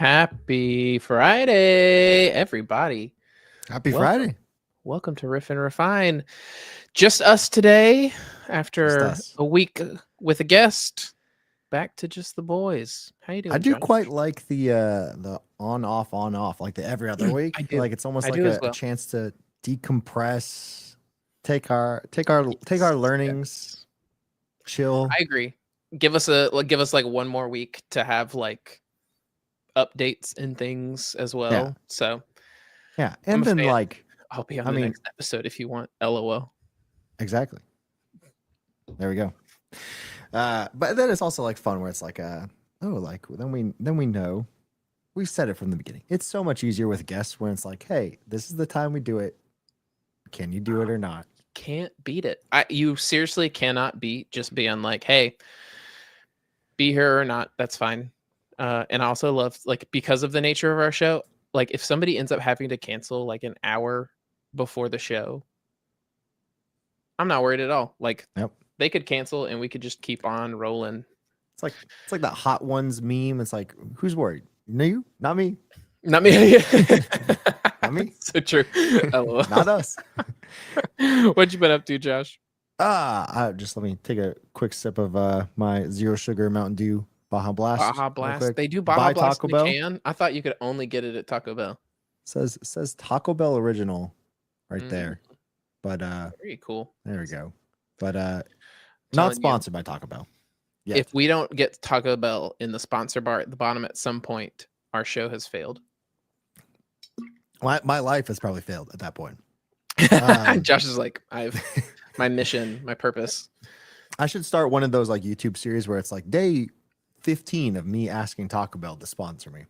Happy Friday, everybody. Happy Welcome. Friday. Welcome to Riff and Refine. Just us today after us. a week with a guest. Back to just the boys. How you doing, I do Josh? quite like the on off, like the every other week. I do. Like it's almost I like do as a well. chance to decompress, take our learnings, chill. I agree. Give us like one more week to have like updates and things as well. Yeah. So Yeah. I'm And a then fan. like I'll be on the next episode if you want. LOL. exactly. There we go. But then it's also like fun where it's like then we know we've said it from the beginning. It's so much easier with guests when it's like, hey, this is the time we do it. Can you do it or not? Can't beat it. You seriously cannot beat just being like, hey, be here or not, that's fine. And I also love, like, because of the nature of our show, like if somebody ends up having to cancel like an hour before the show, I'm not worried at all. Like they could cancel and we could just keep on rolling. It's like that Hot Ones meme. It's like, who's worried? You? Not me. Not me. Not me. So true. Not us. What you been up to, Josh? Just let me take a quick sip of my zero sugar Mountain Dew Baja Blast. Baja Blast. They do Baja Blast Taco in Bell. the can. I thought you could only get it at Taco Bell. Says Taco Bell original right there. But very cool. There we go. But not sponsored by Taco Bell. Yet. If we don't get Taco Bell in the sponsor bar at the bottom at some point, our show has failed. My life has probably failed at that point. Josh is like, I've my mission, my purpose. I should start one of those like YouTube series where it's like day 15 of me asking Taco Bell to sponsor me.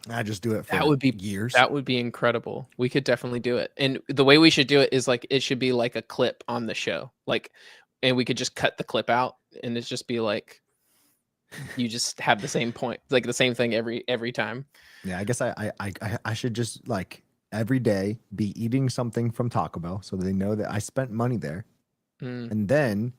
I just do it for years. That would be incredible. We could definitely do it. And the way we should do it is like it should be like a clip on the show. Like, and we could just cut the clip out and it's just be like you just have the same point, like the same thing every time. Yeah, I guess I should just like every day be eating something from Taco Bell so they know that I spent money there. And then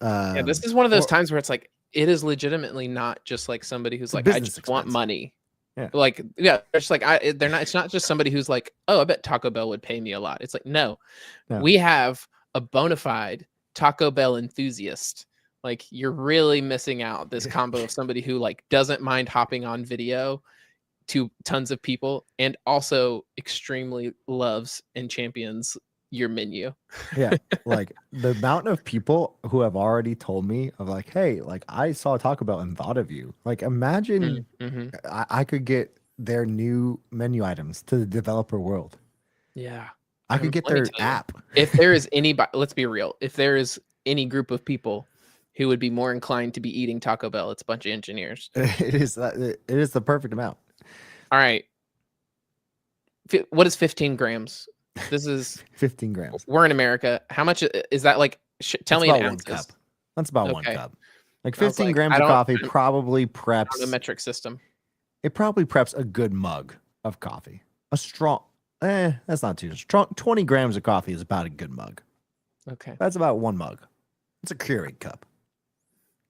yeah, this is one of those times where it's like it is legitimately not just like somebody who's like, I just want money. Yeah. Like, yeah, it's like they're not. It's not just somebody who's like, oh, I bet Taco Bell would pay me a lot. It's like, no. We have a bona fide Taco Bell enthusiast. Like, you're really missing out this combo of somebody who like doesn't mind hopping on video to tons of people and also extremely loves and champions your menu. Yeah, like the amount of people who have already told me of like, hey, like I saw Taco Bell and thought of you. Like imagine I could get their new menu items to the developer world. Yeah, I could get their app. If there is anybody, let's be real, if there is any group of people who would be more inclined to be eating Taco Bell, it's a bunch of engineers. It is the perfect amount. All right, what is 15 grams? This is 15 grams. We're in America. How much is that? Like, tell me in ounces. 1 cup. That's about 1 cup. Like 15 grams of coffee probably preps the metric system. It probably preps a good mug of coffee. A strong, that's not too strong. 20 grams of coffee is about a good mug. Okay. That's about 1 mug. It's a Keurig cup.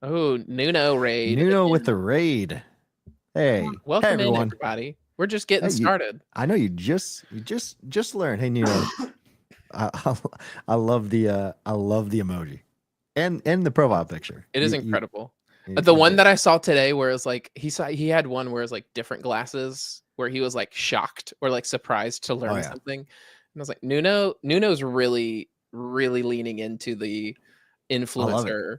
Oh, Nuno raid. Nuno with the raid. Hey, welcome everyone. In, everybody. We're just getting started. I know you just learned. Hey, Nuno. I love the emoji and the profile picture. It is incredible. The one that I saw today, where it's like he had one where it's like different glasses, where he was like shocked or like surprised to learn something, and I was like, Nuno's really leaning into the influencer,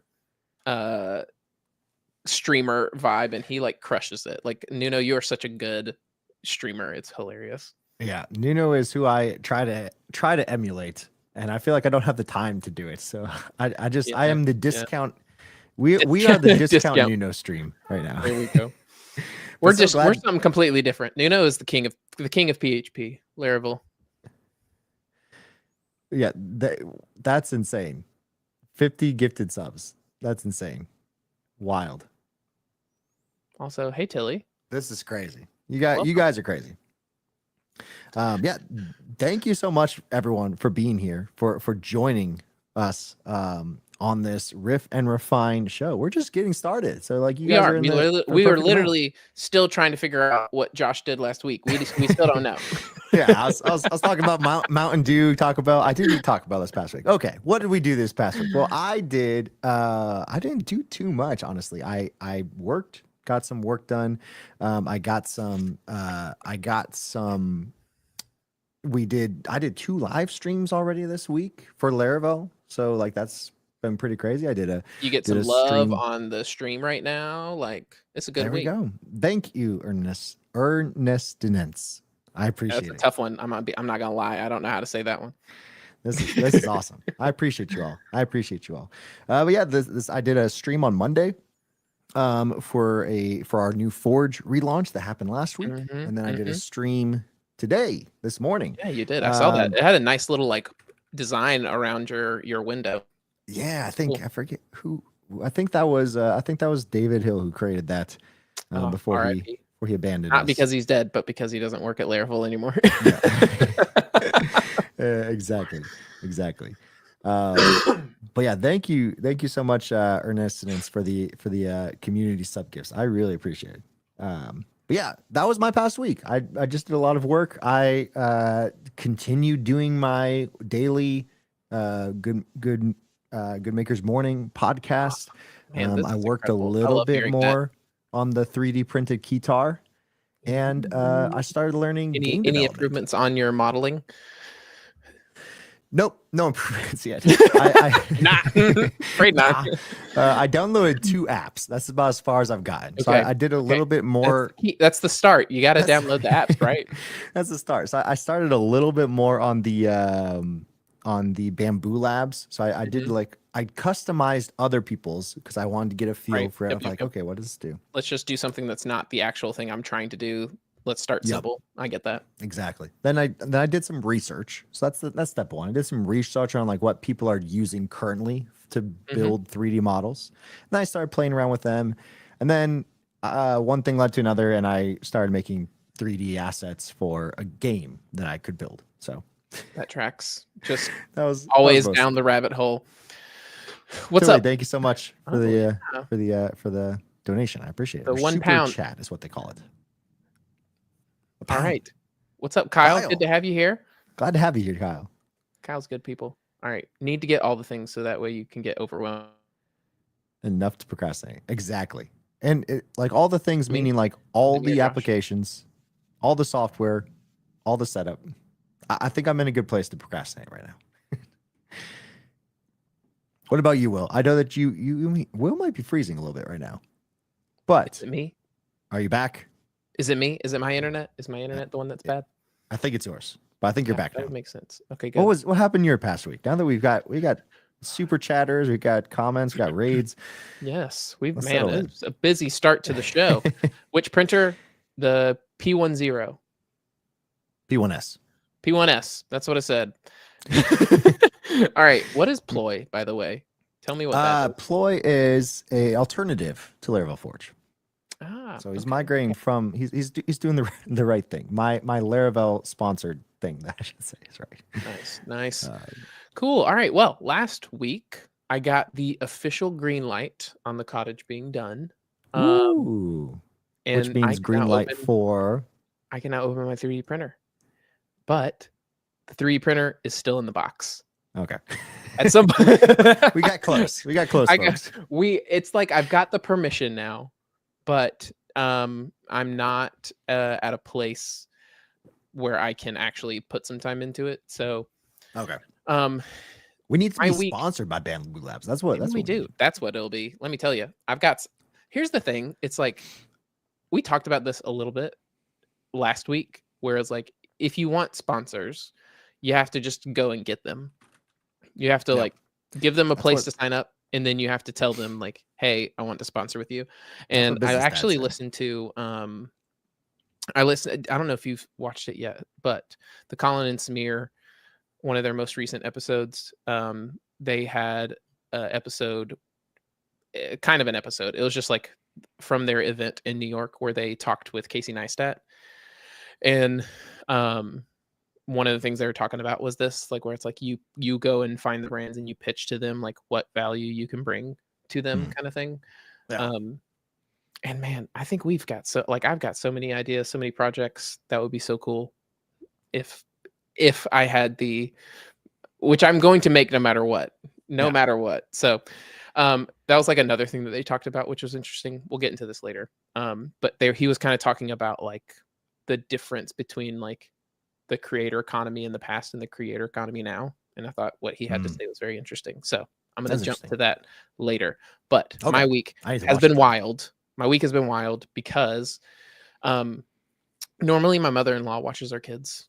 streamer vibe, and he like crushes it. Like, Nuno, you are such a good streamer. It's hilarious. Yeah, Nuno is who I try to emulate, and I feel like I don't have the time to do it. So I am the discount. We are the discount Nuno stream right now. There we go. we're something completely different. Nuno is the king of PHP, Laravel. Yeah, that's insane. 50 gifted subs. That's insane. Wild. Also, hey Tilly. This is crazy. You guys are crazy. Yeah, thank you so much, everyone, for being here, for joining us on on this Riff and Refine show. We're just getting started. So like you We guys are. are in We, the literally, for we were perfect amount. literally still trying to figure out what Josh did last week. We still don't know. Yeah, I was talking about Mountain Dew, Taco Bell. I didn't eat Taco Bell this past week. Okay, what did we do this past week? Well, I didn't do too much, honestly. I worked, got some work done. I got some I did 2 live streams already this week for Laravel. So like that's been pretty crazy. I did You get some love on the stream right now. Like it's a good There we week. go. Thank you, Ernestinence. I appreciate it. That's a tough one. I'm not gonna lie. I don't know how to say that one. This is awesome. I appreciate you all. But yeah, this I did a stream on Monday for our new Forge relaunch that happened last week. And then I did a stream today, this morning. Yeah, you did. I saw that. It had a nice little like design around your window. Yeah, I think I forget who. I think that was David Hill who created that before he abandoned Not us. because he's dead, but because he doesn't work at Laravel anymore. Exactly. But yeah, thank you so much, Ernestinence, for the community sub gifts. I really appreciate it. But yeah, that was my past week. I just did a lot of work. I continued doing my daily Good Makers Morning podcast. Man, I worked a little bit more on the 3D printed guitar, and I started learning game any improvements on your modeling. Nope, no improvements yet. Afraid not. I downloaded 2 apps. That's about as far as I've gotten. So I did a little bit more. That's the start. You got to download the apps, right? That's the start. So I started a little bit more on the Bamboo Labs. So I did I customized other people's because I wanted to get a feel for it. Like, okay, what does this do? Let's just do something that's not the actual thing I'm trying to do. Let's start simple. I get that. Exactly. Then I did some research. So that's step 1. I did some research on like what people are using currently to build 3D models. And then I started playing around with them. And then one thing led to another, and I started making 3D assets for a game that I could build. So that tracks. Just that was always down the rabbit hole. What's up? Thank you so much for the donation. I appreciate it. The Super £1 chat is what they call it. All right. What's up, Kyle? Good to have you here. Glad to have you here, Kyle. Kyle's good people. All right. Need to get all the things so that way you can get overwhelmed. Enough to procrastinate. Exactly. And like all the things, meaning like all the applications, all the software, all the setup. I think I'm in a good place to procrastinate right now. What about you, Will? I know that Will might be freezing a little bit right now. But is it me? Are you back? Is it me? Is it my internet? Is my internet the one that's bad? I think it's yours, but I think you're back now. That makes sense. Okay, good. What happened your past week? Now that we got super chatters, we got comments, we got raids. Yes, it's a busy start to the show. Which printer? The P10. P1S. P1S. That's what I said. All right. What is Ploy, by the way? Tell me what that is. Ploy is a alternative to Laravel Forge. So he's migrating from he's doing the right thing. My Laravel sponsored thing, that I should say, is right. Nice. Cool. All right. Well, last week I got the official green light on the cottage being done. Ooh. Which means green light for I can now open my 3D printer. But the 3D printer is still in the box. Okay. At some point we got close. It's like I've got the permission now. But I'm not at a place where I can actually put some time into it. So okay. We need to be sponsored by Bamboo Labs. That's what we do. That's what it'll be. Let me tell you. Here's the thing. It's like we talked about this a little bit last week, where it's like if you want sponsors, you have to just go and get them. You have to like give them a place to sign up. And then you have to tell them like, hey, I want to sponsor with you. And I actually listened to, I don't know if you've watched it yet, but the Colin and Samir, one of their most recent episodes, they had an episode, kind of an episode. It was just like from their event in New York where they talked with Casey Neistat. And one of the things they were talking about was this, like where it's like you go and find the brands and you pitch to them like what value you can bring to them, kind of thing. Yeah. And man, I think we've got I've got so many ideas, so many projects that would be so cool if I had which I'm going to make no matter what. So that was like another thing that they talked about, which was interesting. We'll get into this later. But he was kind of talking about like the difference between like the creator economy in the past and the creator economy now. And I thought what he had to say was very interesting. So I'm going to jump to that later. But my week has been wild. My week has been wild because normally my mother-in-law watches our kids.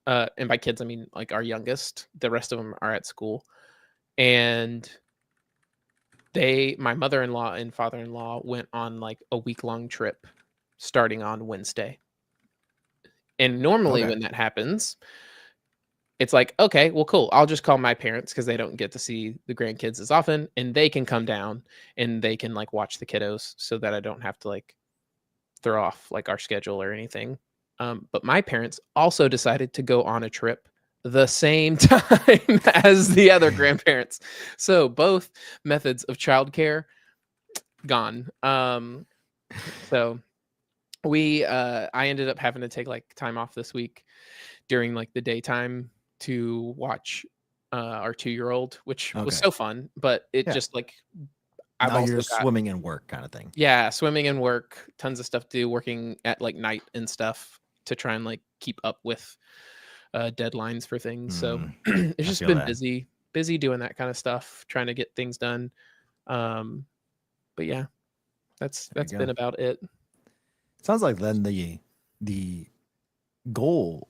And by kids, I mean like our youngest. The rest of them are at school. And my mother-in-law and father-in-law went on like a week-long trip starting on Wednesday. And normally when that happens, it's like, okay, well, cool. I'll just call my parents because they don't get to see the grandkids as often, and they can come down and they can like watch the kiddos so that I don't have to like throw off like our schedule or anything. But my parents also decided to go on a trip the same time as the other grandparents. So both methods of childcare gone. So I ended up having to take like time off this week during like the daytime to watch our 2-year-old, which was so fun, but it just like I've now you're swimming and work kind of thing. Yeah, swimming and work, tons of stuff to do, working at like night and stuff to try and like keep up with deadlines for things. So it's just been busy doing that kind of stuff, trying to get things done. But yeah, that's been about it. Sounds like then the goal,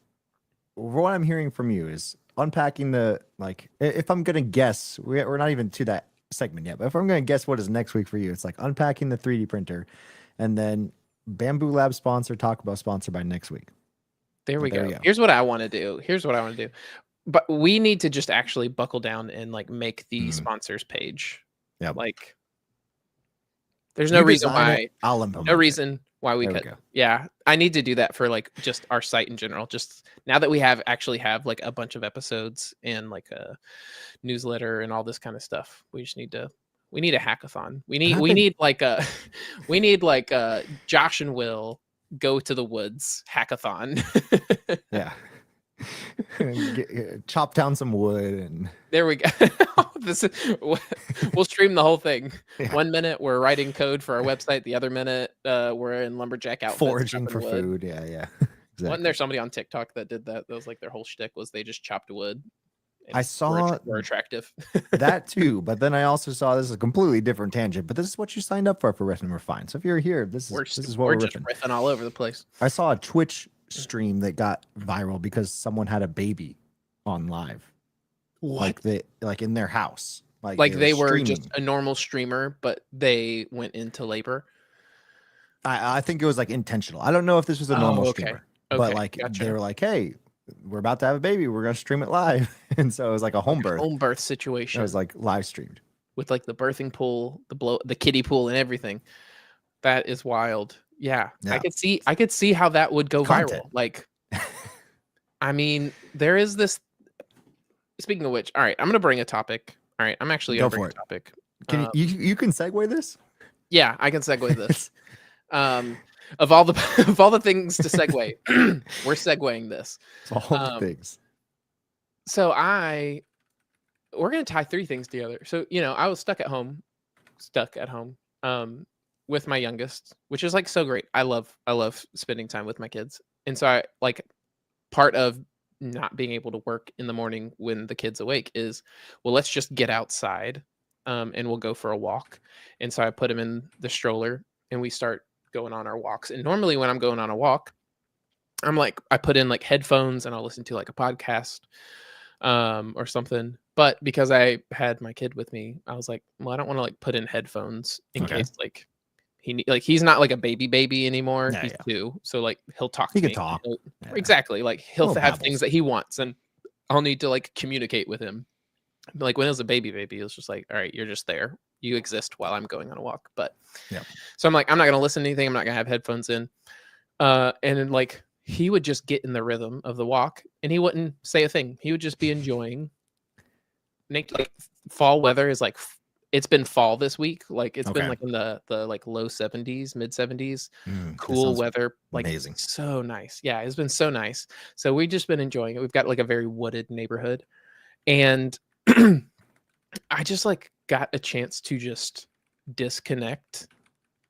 what I'm hearing from you is unpacking the, like, if I'm gonna guess, we're not even to that segment yet, but if I'm gonna guess what is next week for you, it's like unpacking the 3D printer, and then Bamboo Lab sponsor, Taco Bell sponsor by next week. There we go. Here's what I want to do. But we need to just actually buckle down and like make the sponsors page. Yeah. Like there's no reason why. No reason why we could. Yeah. I need to do that for like just our site in general. Just now that we actually have like a bunch of episodes and like a newsletter and all this kind of stuff, we need a hackathon. We need like a Josh and Will go to the woods hackathon. Yeah. Chop down some wood and there we go. We'll stream the whole thing. Yeah. 1 minute we're writing code for our website, the other minute we're in lumberjack outfits foraging for food. Yeah. Exactly. Wasn't there somebody on TikTok that did that? That was like their whole shtick was they just chopped wood. I saw were attractive. That too, but then I also saw, this is a completely different tangent, but this is what you signed up for Riff and Refine. So if you're here, this is what we're just riffing all over the place. I saw a Twitch stream that got viral because someone had a baby on live. What? Like in their house. Like they were just a normal streamer, but they went into labor. I think it was like intentional. I don't know if this was a normal streamer, but like they were like, hey, we're about to have a baby, we're gonna stream it live. And so it was like a home birth situation. It was like live streamed with like the birthing pool, the kiddie pool and everything. That is wild. Yeah. I could see how that would go viral. Like I mean, there is this, speaking of which, all right, I'm gonna bring a topic. All right, I'm actually gonna bring a topic. Can you can segue this? Yeah, I can segue this. Of all the things to segue, we're segueing this. All the things. So we're gonna tie 3 things together. So I was stuck at home with my youngest, which is like so great. I love spending time with my kids, and so I like part of not being able to work in the morning when the kid's awake is, well, let's just get outside, and we'll go for a walk. And so I put him in the stroller and we start going on our walks. And normally when I'm going on a walk, I put in like headphones and I'll listen to like a podcast or something. But because I had my kid with me, I was like, well, I don't want to like put in headphones in case like he's not like a baby anymore. Yeah, he's 2, so like he'll talk. He can talk. Exactly, like he'll have things that he wants, and I'll need to like communicate with him. Like when it was a baby, it was just like, all right, you're just there. You exist while I'm going on a walk. But so I'm like, I'm not gonna listen to anything. I'm not gonna have headphones in. And then like he would just get in the rhythm of the walk and he wouldn't say a thing. He would just be enjoying. Like fall weather is like, it's been fall this week. Like it's been like in the like low 70s, mid 70s, cool weather, like amazing. So nice. Yeah, it's been so nice. So we've just been enjoying it. We've got like a very wooded neighborhood, and I just like got a chance to just disconnect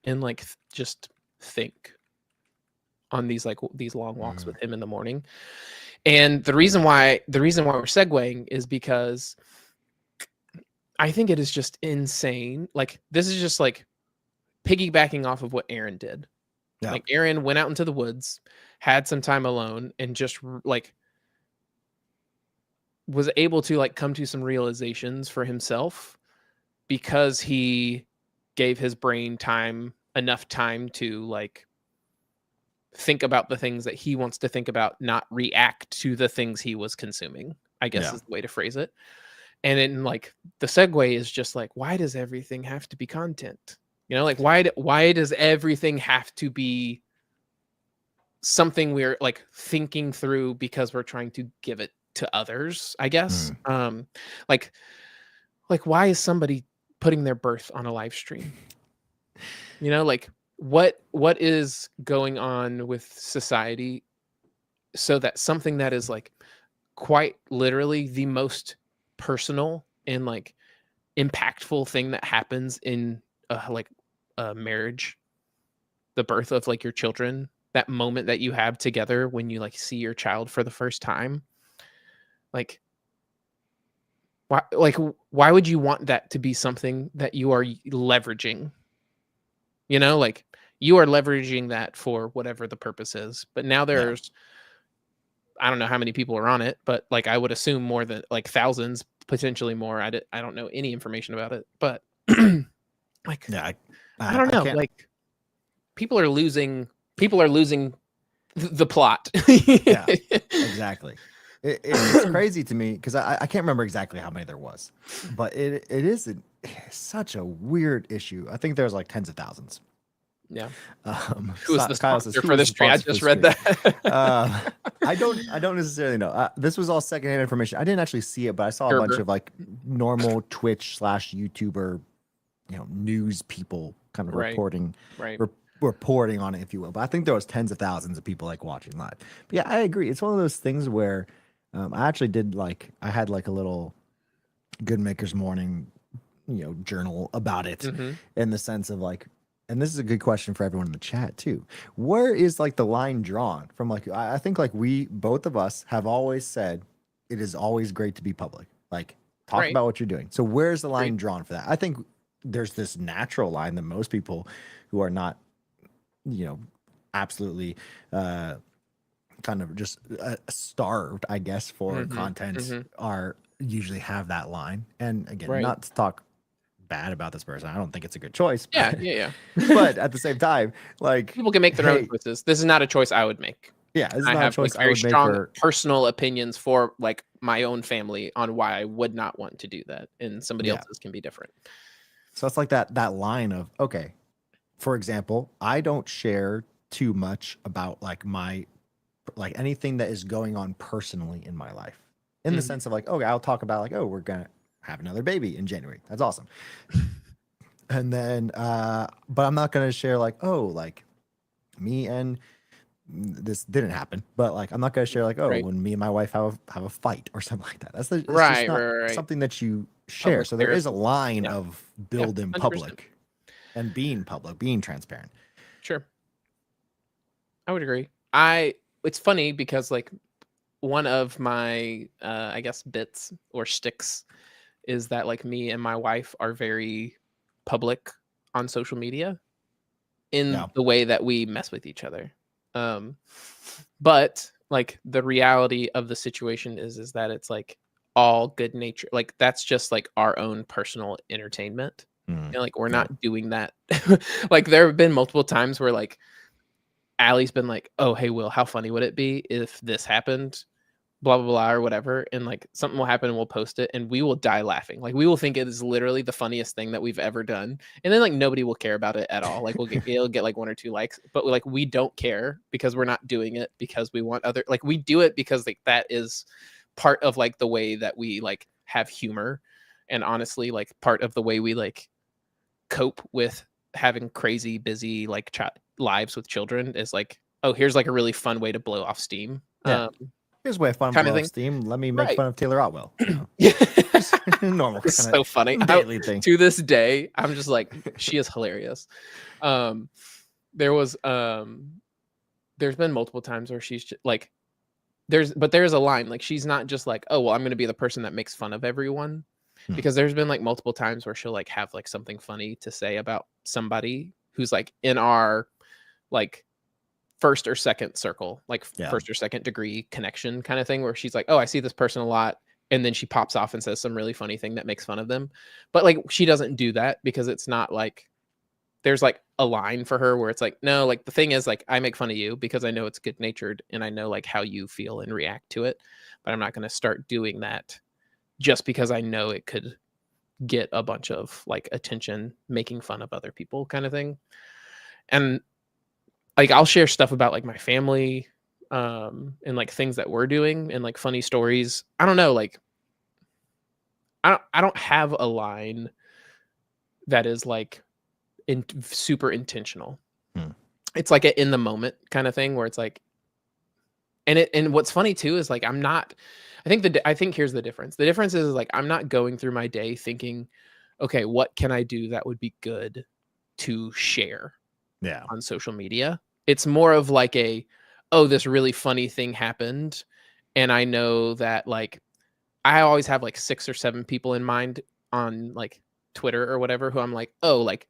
and like just think on these long walks with him in the morning. And the reason why we're segueing is because I think it is just insane. Like this is just like piggybacking off of what Aaron did. Yeah. Like Aaron went out into the woods, had some time alone, and just like was able to like come to some realizations for himself because he gave his brain enough time to like think about the things that he wants to think about, not react to the things he was consuming, I guess is the way to phrase it. And then like the segue is just like, why does everything have to be content? You know, like why does everything have to be something we're like thinking through because we're trying to give it to others, I guess. Like why is somebody putting their birth on a live stream? You know, like what is going on with society so that something that is like quite literally the most personal and like impactful thing that happens in a marriage, the birth of like your children, that moment that you have together when you like see your child for the first time, like why would you want that to be something that you are leveraging? You know, like you are leveraging that for whatever the purpose is, but now there's I don't know how many people are on it, but like I would assume more than like thousands, potentially more. I don't know any information about it, but like I don't know. Like people are losing the plot. Yeah, exactly. It's crazy to me because I can't remember exactly how many there was, but it is such a weird issue. I think there's like tens of thousands. Yeah. Who was the sponsor for this tree? I just read that. I don't necessarily know. This was all secondhand information. I didn't actually see it, but I saw a bunch of like normal Twitch / YouTuber, you know, news people kind of reporting on it, if you will. But I think there was tens of thousands of people like watching live. But yeah, I agree. It's one of those things where I actually did I had like a little Good Maker's Morning, you know, journal about it in the sense of like, and this is a good question for everyone in the chat too. Where is like the line drawn from? Like, I think like both of us have always said it is always great to be public. Like talk about what you're doing. So where's the line drawn for that? I think there's this natural line that most people who are not, you know, absolutely kind of just starved, I guess, for content are usually have that line. And again, not to talk bad about this person. I don't think it's a good choice. But, but at the same time, like people can make their own choices. This is not a choice I would make. Yeah, I have like very strong personal opinions for like my own family on why I would not want to do that, and somebody else's can be different. So it's like that line of, okay, for example, I don't share too much about like anything that is going on personally in my life, in the sense of like, okay, I'll talk about like, oh, we're gonna have another baby in January. That's awesome. And then, but I'm not gonna share like, oh, like me and this didn't happen, but like I'm not gonna share like, oh, when me and my wife have a fight or something like that. That's just not something that you share. So there is a line of build in public and being public, being transparent. Sure, I would agree. It's funny because like one of my I guess bits or shticks is that like me and my wife are very public on social media in the way that we mess with each other. But like the reality of the situation is that it's like all good nature. Like that's just like our own personal entertainment. And like we're not doing that. Like there have been multiple times where like Allie's been like, oh, hey Will, how funny would it be if this happened? blah blah blah or whatever, and like something will happen and we'll post it and we will die laughing. Like we will think it is literally the funniest thing that we've ever done, and then like nobody will care about it at all. Like it'll get like 1 or 2 likes, but like we don't care because we're not doing it because we want other, like we do it because like that is part of like the way that we like have humor, and honestly like part of the way we like cope with having crazy busy like lives with children is like, oh, here's like a really fun way to blow off steam. Yeah. Here's a way of fun kind of blow thing. off steam. Let me make Right. fun of Taylor Otwell. Yeah. Normal. It's so funny. Daily thing. To this day, I'm just like, she is hilarious. There's been multiple times where she's like, there's a line, like she's not just like, oh, well, I'm going to be the person that makes fun of everyone. Because there's been like multiple times where she'll like have like something funny to say about somebody who's like in our like first or second circle, like first or second degree connection kind of thing, where she's like, oh, I see this person a lot, and then she pops off and says some really funny thing that makes fun of them. But like she doesn't do that because it's not like there's like a line for her where it's like, no, like the thing is like I make fun of you because I know it's good natured and I know like how you feel and react to it, but I'm not going to start doing that just because I know it could get a bunch of like attention making fun of other people kind of thing. And like I'll share stuff about like my family and like things that we're doing and like funny stories. I don't know, like I don't have a line that is like super intentional. It's like a in the moment kind of thing where it's like, and what's funny too is like I think here's the difference. The difference is like I'm not going through my day thinking, okay, what can I do that would be good to share on social media? It's more of like oh, this really funny thing happened, and I know that like I always have like 6 or 7 people in mind on like Twitter or whatever who I'm like, oh, like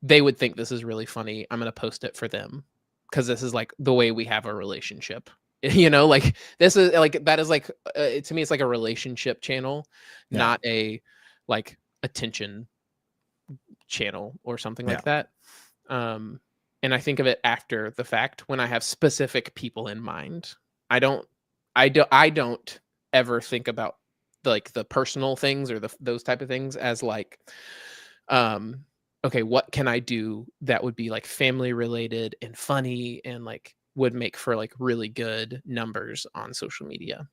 they would think this is really funny. I'm going to post it for them because this is like the way we have a relationship. You know, like this is like, that is like, to me, it's like a relationship channel, not a like attention channel or something like that. And I think of it after the fact when I have specific people in mind. I don't ever think about like the personal things or those type of things as like, okay, what can I do that would be like family related and funny and like would make for like really good numbers on social media.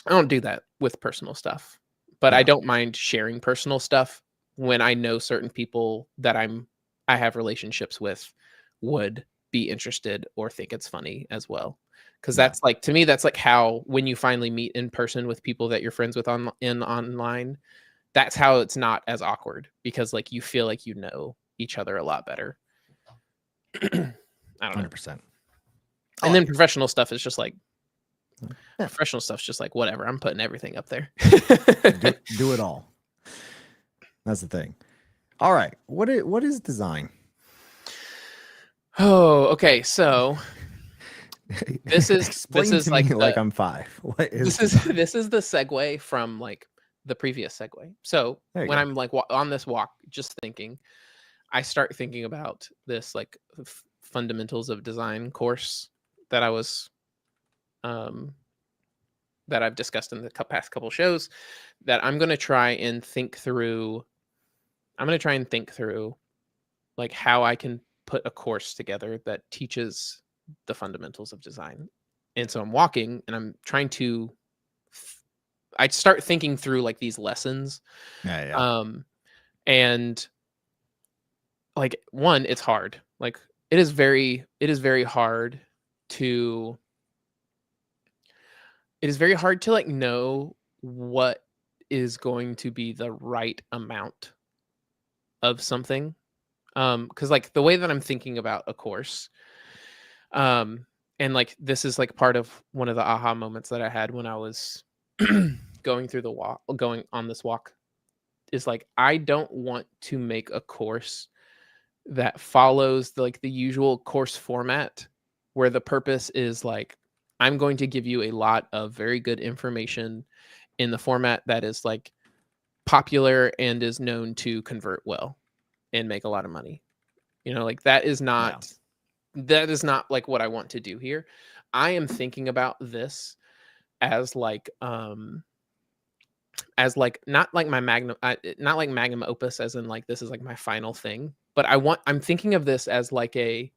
I don't do that with personal stuff, but I don't mind sharing personal stuff when I know certain people that I have relationships with would be interested or think it's funny as well. Cause that's like, to me, that's like how, when you finally meet in person with people that you're friends with online, that's how it's not as awkward because like you feel like you know each other a lot better. I don't know. 100%. And then professional stuff is just like, professional stuff's just like, whatever. I'm putting everything up there. do it all. That's the thing. All right. What is design? Oh, okay. So this is like I'm 5. What is this is the segue from like the previous segue. So when I'm like on this walk, just thinking, I start thinking about this like fundamentals of design course that I was, that I've discussed in the past couple shows, that I'm going to try and think through. I'm going to try and think through like how I can put a course together that teaches the fundamentals of design. And so I'm walking and I'm trying to, I start thinking through like these lessons. And like one, it's hard. Like it is very hard to, like know what is going to be the right amount of something. Cause like the way that I'm thinking about a course, and like this is like part of one of the aha moments that I had when I was going on this walk, is like I don't want to make a course that follows the usual course format where the purpose is like I'm going to give you a lot of very good information in the format that is like popular and is known to convert well and make a lot of money. You know, like that is not like what I want to do here. I am thinking about this as like not like my not like magnum opus as in like this is like my final thing, but I'm thinking of this as like a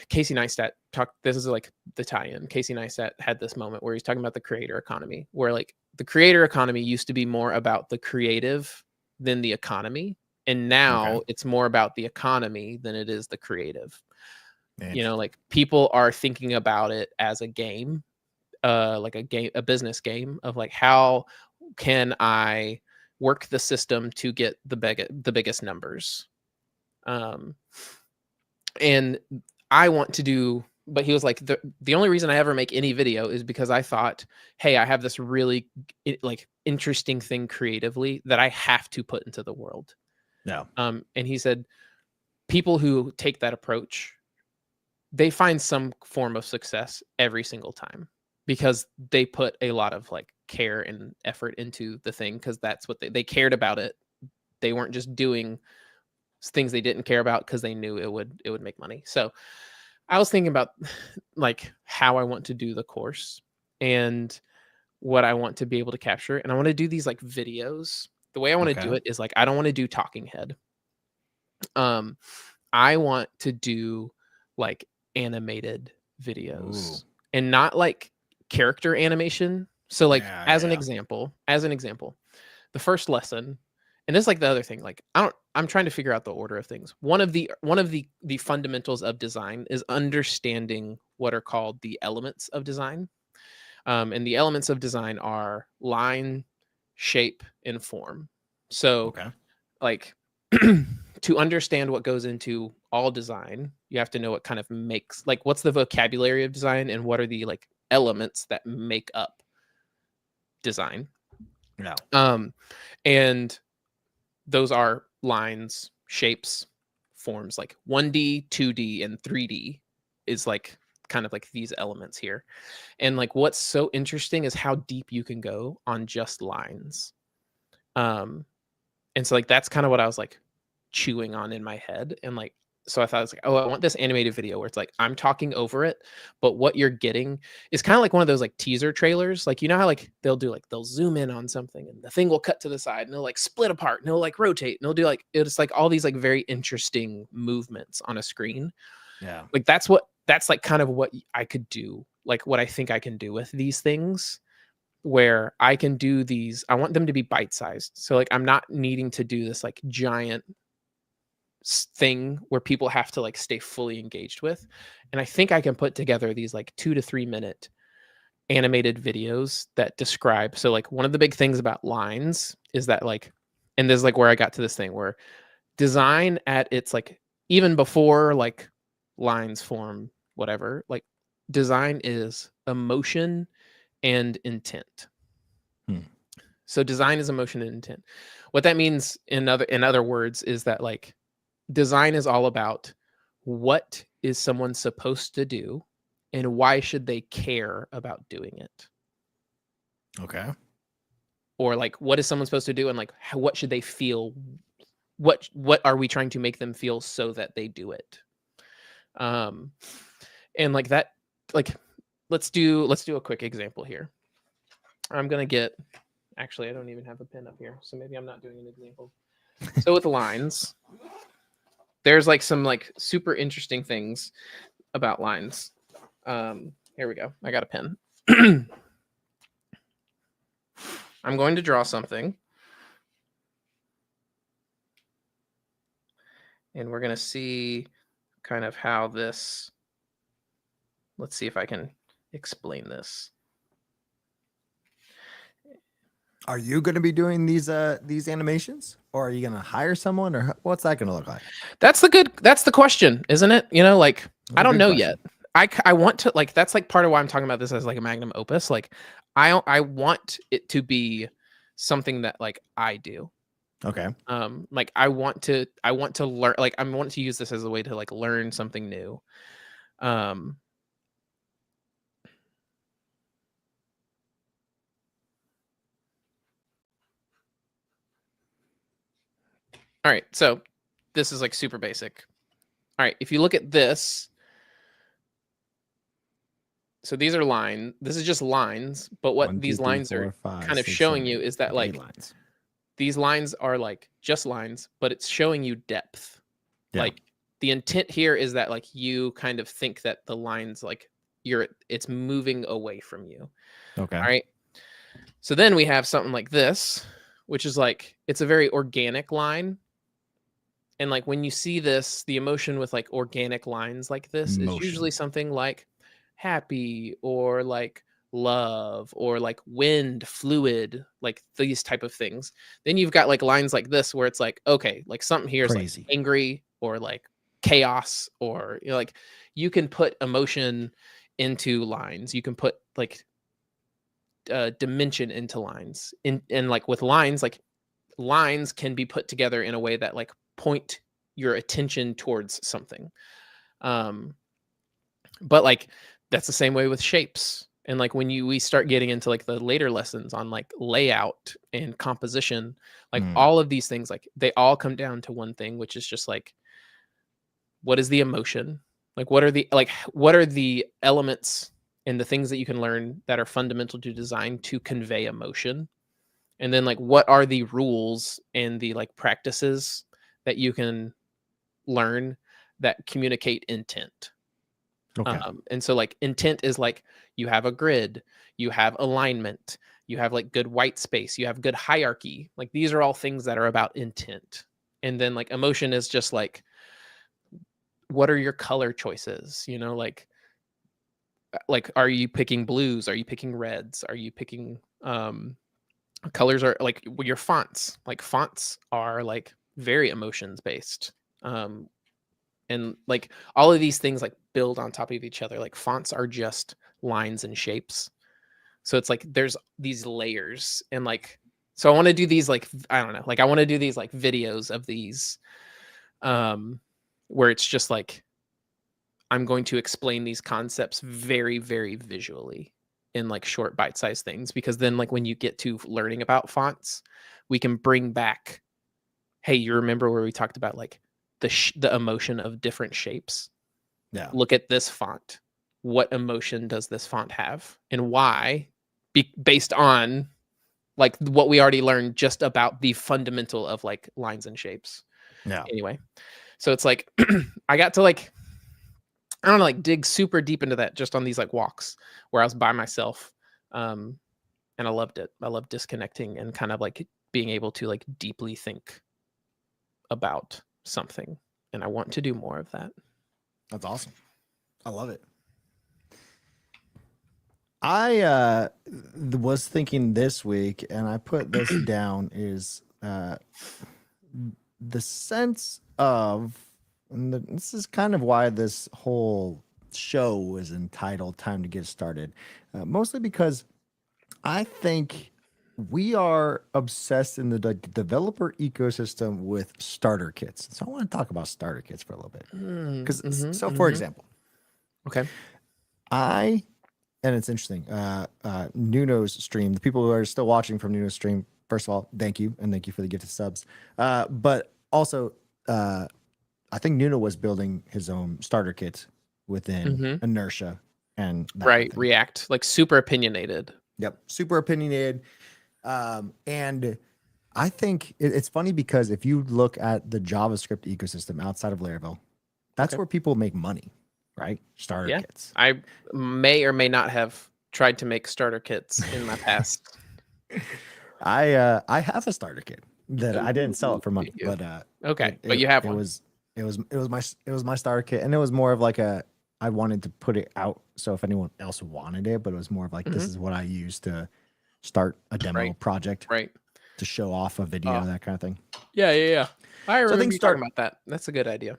Casey Neistat talked, this is like the tie-in. Casey Neistat had this moment where he's talking about the creator economy, where like the creator economy used to be more about the creative than the economy, and now it's more about the economy than it is the creative. You know, like people are thinking about it as a game, like a business game of like, how can I work the system to get the biggest numbers? And I want to do, but he was like, the only reason I ever make any video is because I thought, hey, I have this really like interesting thing creatively that I have to put into the world. No. And he said, people who take that approach, they find some form of success every single time because they put a lot of like care and effort into the thing, because that's what they cared about it. They weren't just doing things they didn't care about because they knew it would make money. So I was thinking about like how I want to do the course and what I want to be able to capture. And I want to do these like videos. The way I want to do it is like, I don't want to do talking head. I want to do like animated videos. Ooh. And not like character animation. So like as an example, the first lesson, and this is like the other thing, like I'm trying to figure out the order of things. One of the fundamentals of design is understanding what are called the elements of design. And the elements of design are line, shape, and form. So like to understand what goes into all design, you have to know what kind of makes, like, what's the vocabulary of design and what are the like elements that make up design. And those are lines, shapes, forms. Like 1D, 2D, and 3D is like kind of like these elements here. And like what's so interesting is how deep you can go on just lines. And so like that's kind of what I was like chewing on in my head. And like, so I thought, it's like, oh, I want this animated video where it's like I'm talking over it, but what you're getting is kind of like one of those like teaser trailers. Like, you know how like they'll zoom in on something and the thing will cut to the side and it'll like split apart and it'll like rotate and it'll do like, it's like all these like very interesting movements on a screen. Yeah. Like that's like kind of what I could do, like what I think I can do with these things, where I can do these. I want them to be bite-sized. So like I'm not needing to do this like giant thing where people have to like stay fully engaged with. And I think I can put together these like 2 to 3 minute animated videos that describe. So like one of the big things about lines is that like, and this is like where I got to this thing where design at its like, even before like lines form, whatever, like design is emotion and intent. So design is emotion and intent. What that means in other words is that like design is all about what is someone supposed to do and why should they care about doing it. Okay. Or like what is someone supposed to do and like what should they feel? What are we trying to make them feel so that they do it? And like that, like let's do a quick example here. I'm gonna get, actually I don't even have a pen up here, so maybe I'm not doing an example. So with lines, there's like some like super interesting things about lines. Here we go. I got a pen. I'm going to draw something. And we're going to see kind of how this, let's see if I can explain this. Are you going to be doing these animations, or are you going to hire someone, or what's that going to look like? That's the question, isn't it? You know, like I don't know yet. I want to, like, that's like part of why I'm talking about this as like a magnum opus. Like I want it to be something that like I do. Okay. Like I want to learn, like I want to use this as a way to like learn something new. All right, so this is like super basic. All right, if you look at this, so these are this is just lines, but what 1, 2, these 3, lines 4, are 5, kind of 6, showing 7, you 8. is that Like 8 like lines. these lines are like just lines, but it's showing you depth. Yeah. Like the intent here is that like you kind of think that the lines like it's moving away from you. Okay. All right. So then we have something like this, which is like it's a very organic line. And like when you see this, the emotion with like organic lines like this is usually Motion. something like happy or like love or like wind, fluid, like these type of things. Then you've got like lines like this where it's like, okay, like something here is like Crazy. angry or like chaos, or you know, like you can put emotion into lines. You can put like dimension into lines. And like with lines, like lines can be put together in a way that like point your attention towards something. But like that's the same way with shapes. And like when we start getting into like the later lessons on like layout and composition, like all of these things, like they all come down to one thing, which is just like, what is the emotion? Like what are the elements and the things that you can learn that are fundamental to design to convey emotion? And then like what are the rules and the like practices that you can learn that communicate intent? Okay. And so like intent is like you have a grid, you have alignment, you have like good white space, you have good hierarchy. Like these are all things that are about intent. And then like emotion is just like, what are your color choices? You know, like are you picking blues? Are you picking reds? Are you picking colors? Are like your fonts? Like fonts are like very emotions based. And like all of these things like build on top of each other. Like fonts are just lines and shapes. So it's like there's these layers. And like so I want to do these like I don't know, like I want to do these like videos of these where it's just like I'm going to explain these concepts very, very visually in like short bite-sized things, because then like when you get to learning about fonts, we can bring back, hey, you remember where we talked about like the emotion of different shapes? Yeah. Look at this font. What emotion does this font have, and why? Based on like what we already learned just about the fundamental of like lines and shapes. Yeah. Anyway, so it's like I got to like I don't know, like dig super deep into that just on these like walks where I was by myself. And I loved it. I love disconnecting and kind of like being able to like deeply think about something. And I want to do more of that. That's awesome. I love it. I was thinking this week, and I put this down, is the sense of, and this is kind of why this whole show was entitled Time to Get Started, mostly because I think we are obsessed in the developer ecosystem with starter kits. So I want to talk about starter kits for a little bit. Because, for example, okay, and it's interesting, Nuno's stream, the people who are still watching from Nuno's stream, first of all, thank you, and thank you for the gifted subs. But also, I think Nuno was building his own starter kit within Inertia and that right, kind of thing. React, like super opinionated. Yep, super opinionated. And I think it's funny because if you look at the JavaScript ecosystem outside of Laravel, that's where people make money, right? Starter kits. I may or may not have tried to make starter kits in my past. I have a starter kit that I didn't sell it for money, but but you have one. It was my starter kit, and it was more of like I wanted to put it out so if anyone else wanted it, but it was more of like this is what I use to start a demo project, right? To show off a video, that kind of thing. Yeah. I remember you talking start about that. That's a good idea.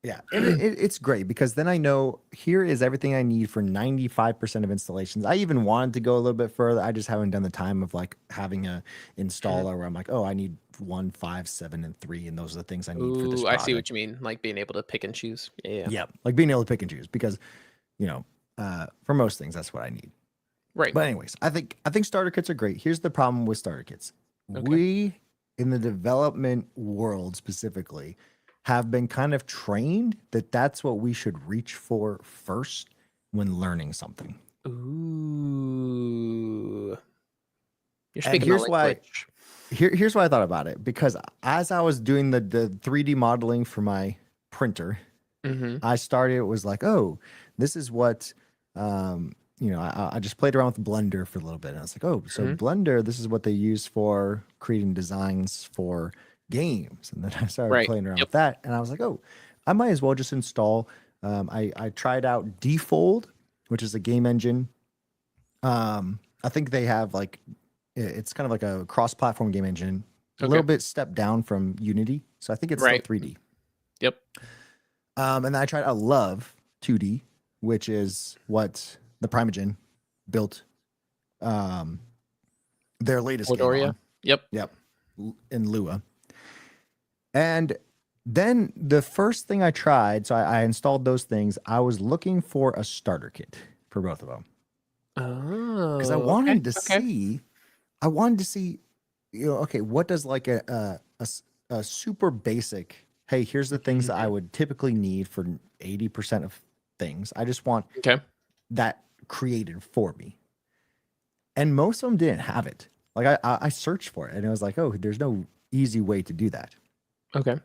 Yeah, and it's great because then I know here is everything I need for 95% of installations. I even wanted to go a little bit further. I just haven't done the time of like having a installer where I'm like, oh, I need 1, 5, 7, and 3, and those are the things I need for this project. I see what you mean, like being able to pick and choose. Yeah, like being able to pick and choose because, for most things that's what I need. Right. But anyways, I think starter kits are great. Here's the problem with starter kits. Okay. We in the development world specifically have been kind of trained that that's what we should reach for first when learning something. Ooh. You're And speaking my here's why. language. Here's why I thought about it, because as I was doing the 3D modeling for my printer, Mm-hmm. I started, it was like, oh, this is what, I just played around with Blender for a little bit. And I was like, oh, so Mm-hmm. Blender, this is what they use for creating designs for games. And then I started Right. playing around Yep. with that. And I was like, oh, I might as well just install. I tried out Defold, which is a game engine. I think they have like, it's kind of like a cross-platform game engine, a Okay. little bit stepped down from Unity. So I think it's still Right. 3D. Yep. And then I tried out Love 2D, which is what the Primogen built their latest game Cordoria. on. Yep. Yep. In Lua. And then the first thing I tried, so I installed those things. I was looking for a starter kit for both of them. Because I Oh, wanted to okay. see, okay, what does like a super basic, hey, here's the things that I would typically need for 80% of things. I just want Okay. that created for me. And most of them didn't have it. Like I searched for it and it was like, oh, there's no easy way to do that. Okay.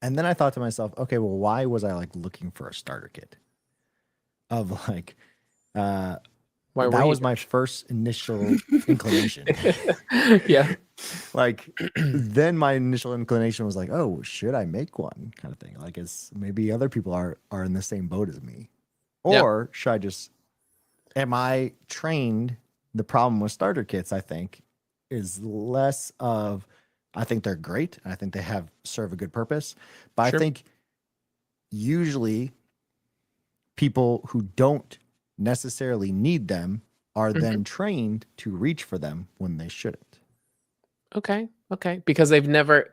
And then I thought to myself, okay, well, why was I like looking for a starter kit? Of like, Why were that you? was my first initial inclination. Yeah. Like, then my initial inclination was like, oh, should I make one, kind of thing? Like, it's maybe other people are in the same boat as me, Yeah. or should I just? Am I trained? The problem with starter kits, I think, is less of. I think they're great. I think they serve a good purpose, but I Sure. think usually people who don't necessarily need them are Mhm. then trained to reach for them when they shouldn't. Okay. Okay. Because they've never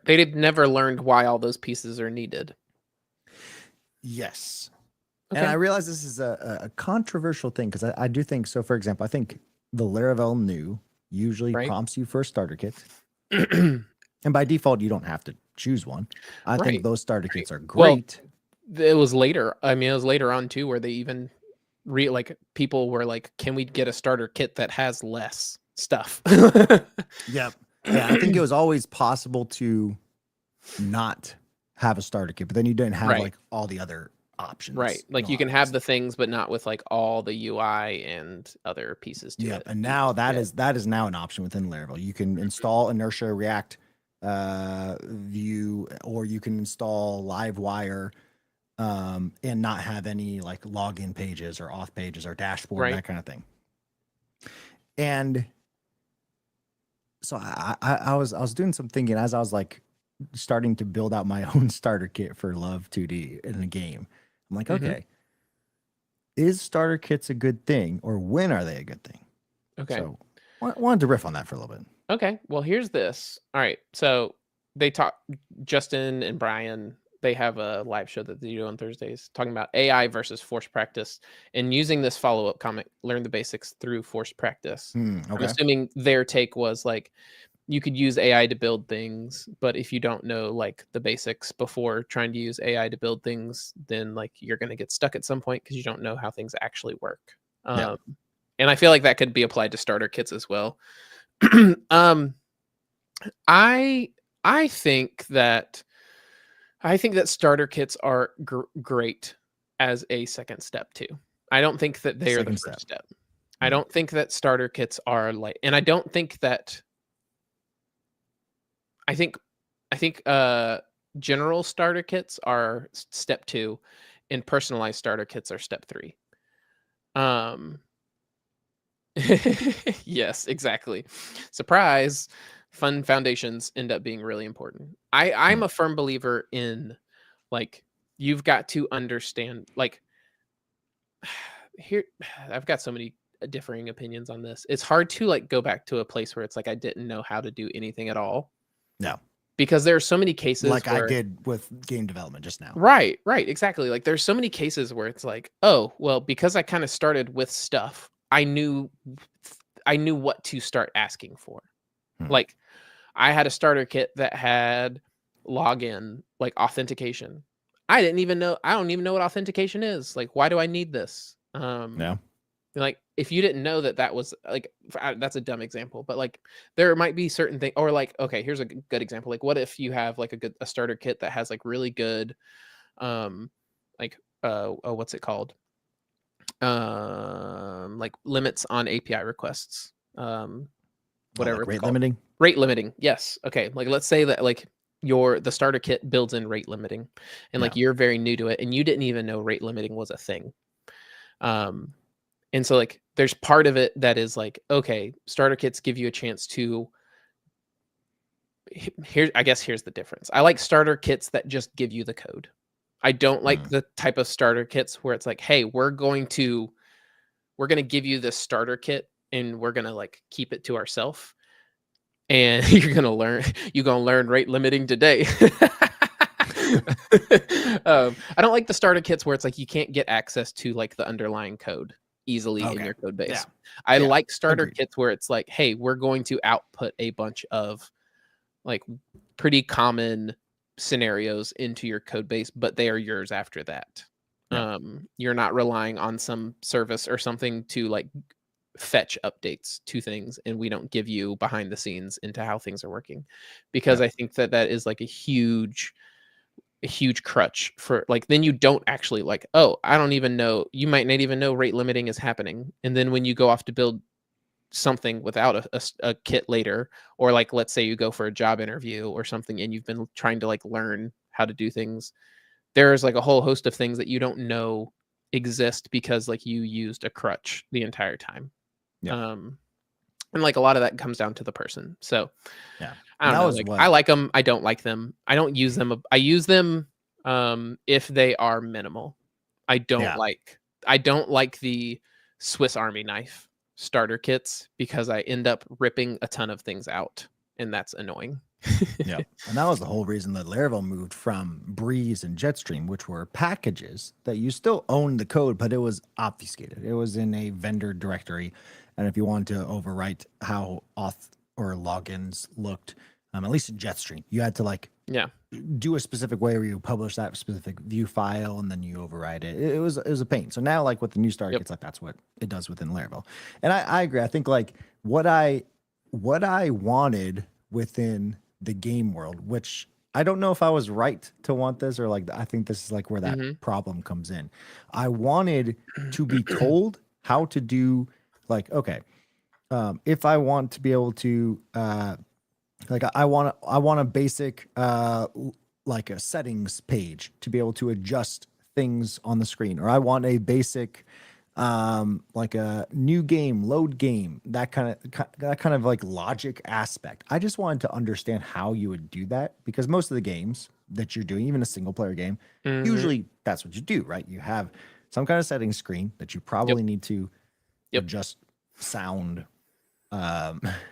learned why all those pieces are needed. Yes. And I Okay. realize this is a controversial thing because I do think so. For example, I think the Laravel new usually Right. prompts you for a starter kit. And by default, you don't have to choose one. I think Right. those starter Right. kits are Well, great. it was later. I mean, it was later on too, where they even like people were like, "Can we get a starter kit that has less stuff?" Yep. Yeah, I think it was always possible to not have a starter kit, but then you didn't have Right. like all the other options Right. in Like a you lot can of have ways. the things, but not with like all the UI and other pieces to Yep. it. And now Yeah. that is now an option within Laravel. You can install Inertia React View, or you can install Livewire and not have any like login pages or auth pages or dashboard, Right. that kind of thing. And so I was doing some thinking as I was like starting to build out my own starter kit for Love 2D in a game. I'm like, Hmm. okay, is starter kits a good thing, or when are they a good thing? Okay. So wanted to riff on that for a little bit. Okay. Well, here's this. All right. So they talk, Justin and Brian, they have a live show that they do on Thursdays talking about AI versus forced practice and using this follow-up comic, learn the basics through forced practice. I'm Okay. assuming their take was like, you could use AI to build things, but if you don't know like the basics before trying to use AI to build things, then like you're going to get stuck at some point because you don't know how things actually work. Yeah. And I feel like that could be applied to starter kits as well. um, I I think that starter kits are great as a second step too. I don't think that they are the Second first step. step. I don't think that starter kits are like, and I don't think that I think general starter kits are step 2 and personalized starter kits are step 3. Um yes, exactly. Surprise. Fun foundations end up being really important. I'm a firm believer in like you've got to understand like here I've got so many differing opinions on this. It's hard to like go back to a place where it's like I didn't know how to do anything at all No. because there are so many cases Like I where did with game development just now. right, exactly. Like there's so many cases where it's like, oh, well, because I kind of started with stuff, I knew what to start asking for. Like I had a starter kit that had login, like authentication. I don't even know what authentication is. Like, why do I need this? Yeah. Like if you didn't know that was like, that's a dumb example, but like there might be certain things, or like, okay, here's a good example. Like what if you have like a starter kit that has like really good, like, what's it called? Like limits on API requests, whatever like it's rate called. limiting. Rate limiting. Yes. Okay. Like let's say that like the starter kit builds in rate limiting, and like you're very new to it and you didn't even know rate limiting was a thing. And so like there's part of it that is like, okay, starter kits give you a chance to here's the difference. I like starter kits that just give you the code. I don't like the type of starter kits where it's like, hey, we're going to give you this starter kit and we're going to like keep it to ourselves. And you're going to learn rate limiting today. I don't like the starter kits where it's like you can't get access to like the underlying code easily in your code base. Yeah. I like starter kits where it's like, hey, we're going to output a bunch of like pretty common scenarios into your code base, but they are yours after that. You're not relying on some service or something to like fetch updates to things, and we don't give you behind the scenes into how things are working, because I think that is like a huge crutch for like, then you don't actually like, oh, I don't even know, you might not even know rate limiting is happening, and then when you go off to build something without a kit later, or like let's say you go for a job interview or something and you've been trying to like learn how to do things, there's like a whole host of things that you don't know exist because like you used a crutch the entire time. And like a lot of that comes down to the person. So I don't know, like I like them, I don't like them, I don't use them, I use them if they are minimal. I don't like the Swiss Army knife starter kits because I end up ripping a ton of things out, and that's annoying. And that was the whole reason that Laravel moved from Breeze and Jetstream, which were packages that you still owned the code, but it was obfuscated. It was in a vendor directory, and if you wanted to overwrite how auth or logins looked, at least in Jetstream, you had to like do a specific way where you publish that specific view file and then you override it. It was a pain. So now like with the new starter kits, like that's what it does within Laravel. And I agree. I think like what I wanted within the game world, which I don't know if I was right to want this, or like I think this is like where that problem comes in. I wanted to be told how to do like, okay, if I want to be able to like I want a basic like a settings page to be able to adjust things on the screen, or I want a basic like a new game, load game, that kind of like logic aspect. I just wanted to understand how you would do that, because most of the games that you're doing, even a single player game, usually that's what you do, right? You have some kind of settings screen that you probably need to adjust sound, adjust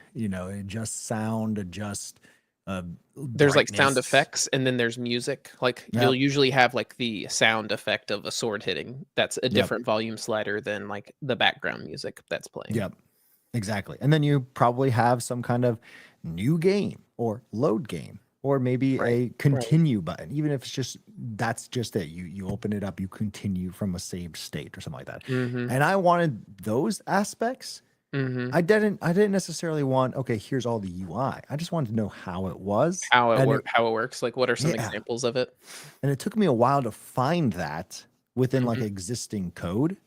there's like sound brightness. effects, and then there's music. Like you'll usually have like the sound effect of a sword hitting. That's a different volume slider than like the background music that's playing. Exactly. And then you probably have some kind of new game or load game, or maybe a continue button, even if it's just, that's just it. You open it up, you continue from a saved state or something like that. And I wanted those aspects. I didn't necessarily want, okay, here's all the UI. I just wanted to know how it was, how it works. Like, what are some examples of it? And it took me a while to find that within like existing code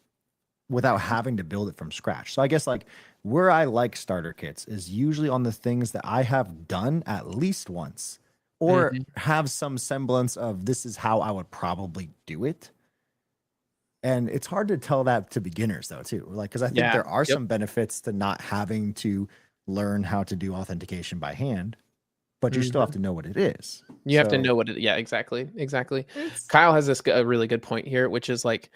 without having to build it from scratch. So I guess like where I like starter kits is usually on the things that I have done at least once, or have some semblance of this is how I would probably do it. And it's hard to tell that to beginners though too, like, because I think there are some benefits to not having to learn how to do authentication by hand, but you still have to know what it is. You have to know what it. Yeah, exactly. Kyle has a really good point here, which is like,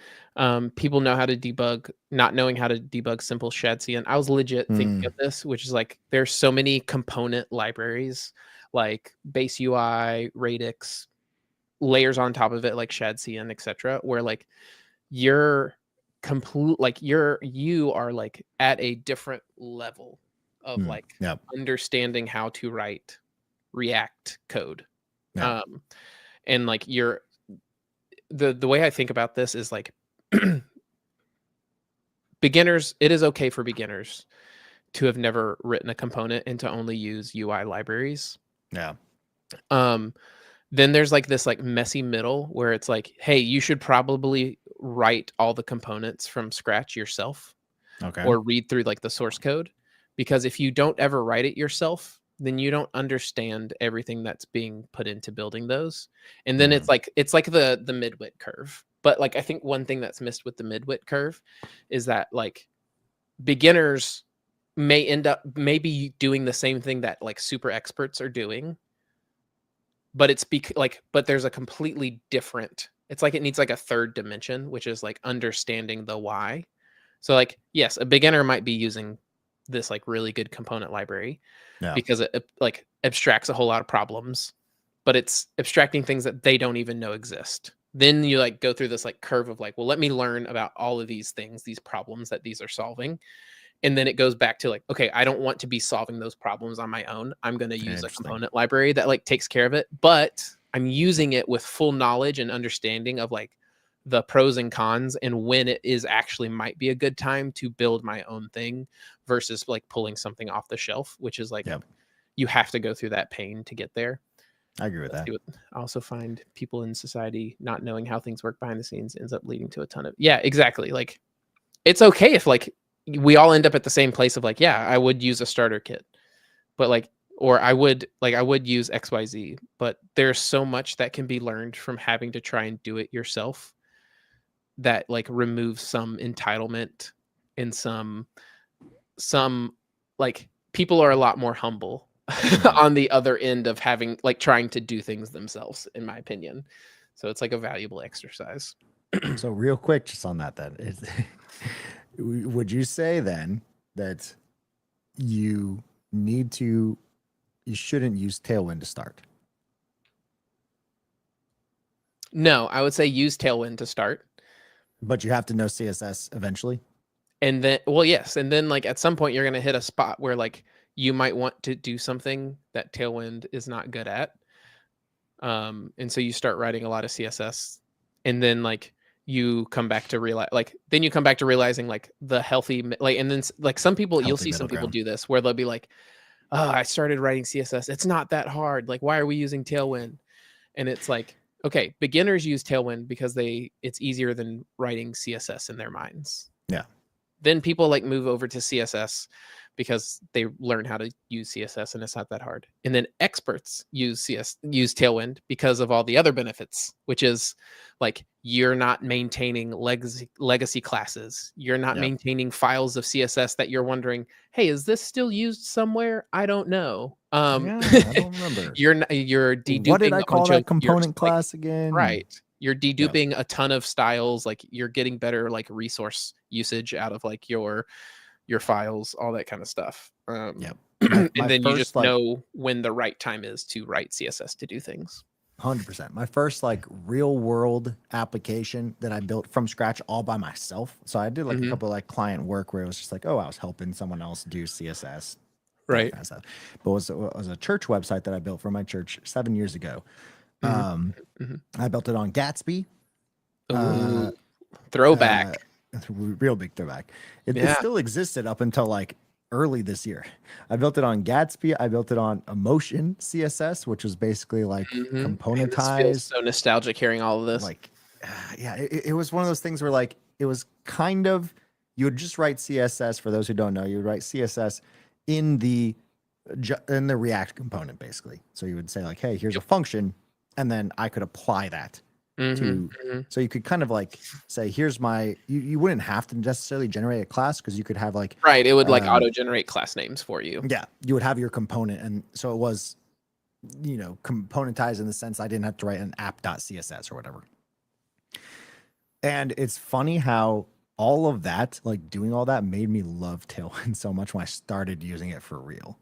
people know how to debug, not knowing how to debug simple SHA-2. And I was legit thinking of this, which is like, there's so many component libraries, like base UI, radix, layers on top of it, like SHA-2, etc., where like you're you are like at a different level of like understanding how to write React code. And like the way I think about this is like beginners, it is okay for beginners to have never written a component and to only use UI libraries. Yeah. Then there's like this like messy middle where it's like, hey, you should probably write all the components from scratch yourself. Okay. Or read through like the source code, because if you don't ever write it yourself, then you don't understand everything that's being put into building those. And then it's like the midwit curve. But like I think one thing that's missed with the midwit curve is that like beginners may end up maybe doing the same thing that like super experts are doing, but it's but there's a completely different, it's like it needs like a third dimension, which is like understanding the why. So like, yes, a beginner might be using this like really good component library because it like abstracts a whole lot of problems, but it's abstracting things that they don't even know exist. Then you like go through this like curve of like, well, let me learn about all of these things, these problems that these are solving. And then it goes back to like, okay, I don't want to be solving those problems on my own. I'm going to use a component library that like takes care of it, but I'm using it with full knowledge and understanding of like the pros and cons and when it is actually might be a good time to build my own thing versus like pulling something off the shelf, which is like, you have to go through that pain to get there. I agree with that. I also find people in society not knowing how things work behind the scenes ends up leading to a ton of, exactly. Like it's okay if like we all end up at the same place of like, I would use a starter kit, but like, or I would use XYZ, but there's so much that can be learned from having to try and do it yourself that like removes some entitlement and some like people are a lot more humble on the other end of having like trying to do things themselves, in my opinion. So it's like a valuable exercise. So real quick, just on that then, would you say then that you shouldn't use Tailwind to start? No, I would say use Tailwind to start. But you have to know CSS eventually? And then, well, yes. And then like at some point you're going to hit a spot where like you might want to do something that Tailwind is not good at. And so you start writing a lot of CSS, and then like you come back to realizing like the healthy, like, and then like some people, you'll see some people do this where they'll be like, oh, I started writing CSS. It's not that hard. Like, why are we using Tailwind? And it's like, okay, beginners use Tailwind because it's easier than writing CSS in their minds. Yeah. Then people like move over to CSS because they learn how to use CSS and it's not that hard. And then experts use Tailwind because of all the other benefits, which is like you're not maintaining legacy classes. You're not maintaining files of CSS that you're wondering, hey, is this still used somewhere? I don't know. I don't remember. You're deduping. What did I call that component class again? Right. You're deduping a ton of styles. Like you're getting better like resource usage out of like your files, all that kind of stuff. And then you just know when the right time is to write CSS to do things. 100%. My first like real world application that I built from scratch all by myself. So I did like a couple of like client work where it was just like, oh, I was helping someone else do CSS. Right. Kind of stuff. But it was a church website that I built for my church 7 years ago. I built it on Gatsby. Throwback. Real big throwback. It still existed up until like early this year. I built it on Gatsby. I built it on Emotion CSS, which was basically like componentized. It feels so nostalgic hearing all of this. Like, it was one of those things where like it was kind of, you would just write CSS. For those who don't know, you would write CSS in the React component basically. So you would say like, hey, here's a function, and then I could apply that. So you could kind of like say, here's my, you wouldn't have to necessarily generate a class because you could have like, right. It would like auto generate class names for you. Yeah. You would have your component. And so it was, componentized in the sense I didn't have to write an app.css or whatever. And it's funny how all of that, like doing all that made me love Tailwind so much when I started using it for real,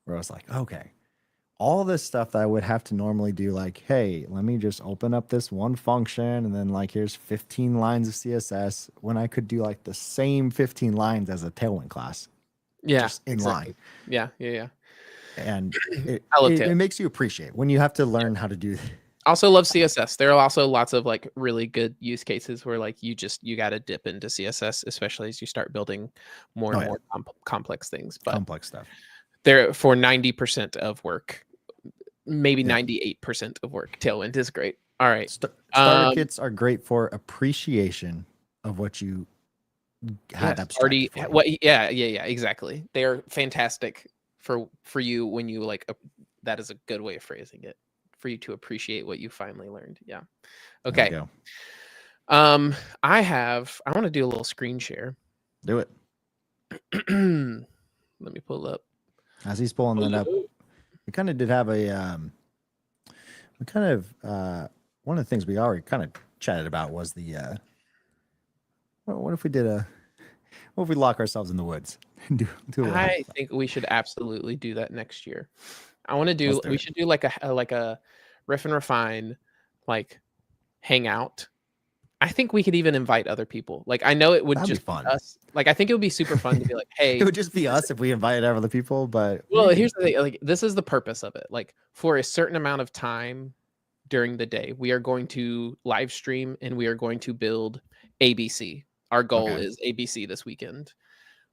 where I was like, okay, all this stuff that I would have to normally do, like, hey, let me just open up this one function and then like here's 15 lines of CSS, when I could do like the same 15 lines as a Tailwind class. Yeah. Just in line. Yeah. And it makes you appreciate when you have to learn how to do. Also love CSS. There are also lots of like really good use cases where like you got to dip into CSS, especially as you start building more and more complex things. But complex stuff. There for 90% of work, maybe 98% of work, Tailwind is great. All right. Starter kits are great for appreciation of what you had abstracted for you. What? Yeah, exactly. They are fantastic for you when you like. That is a good way of phrasing it. For you to appreciate what you finally learned. Yeah. Okay. There we go. I want to do a little screen share. Do it. Let me pull up. As he's pulling that up, we kind of did have a one of the things we already kind of chatted about was the what if we lock ourselves in the woods? I think we should absolutely do that next year. We should do like a Riff and Refine like hangout. I think we could even invite other people. Like I know it would just be fun. Us. Like I think it would be super fun to be like, hey, it would just be us if we invited other people. But here's the thing: like this is the purpose of it. Like for a certain amount of time during the day, we are going to live stream and we are going to build ABC. Our goal is ABC this weekend,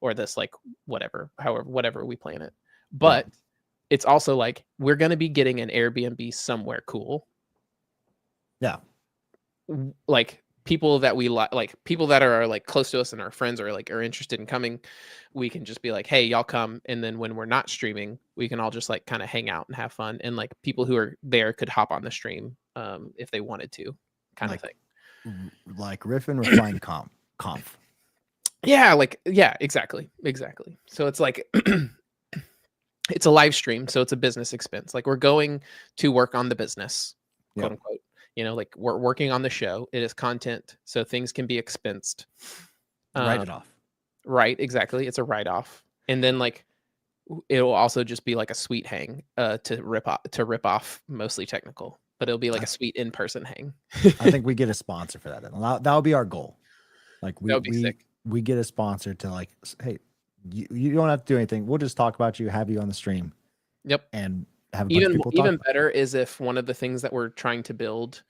or this like whatever we plan it. But it's also like we're going to be getting an Airbnb somewhere cool. Yeah, like people that we like people that are like close to us and our friends are like are interested in coming. We can just be like, hey, y'all come, and then when we're not streaming, we can all just like kind of hang out and have fun, and like people who are there could hop on the stream if they wanted to, kind of thing. Like Riff and Refine conf. Yeah, exactly. So it's like it's a live stream, so it's a business expense. Like we're going to work on the business, quote unquote. Like we're working on the show. It is content, so things can be expensed. Write it off. Right, exactly. It's a write-off. And then like it'll also just be like a sweet hang to rip off mostly technical, but it'll be like a sweet in-person hang. I think we get a sponsor for that. That'll be our goal. Like we get a sponsor to like, hey, you don't have to do anything. We'll just talk about you, have you on the stream. Yep. And have a bunch of people talk. Even better is if one of the things that we're trying to build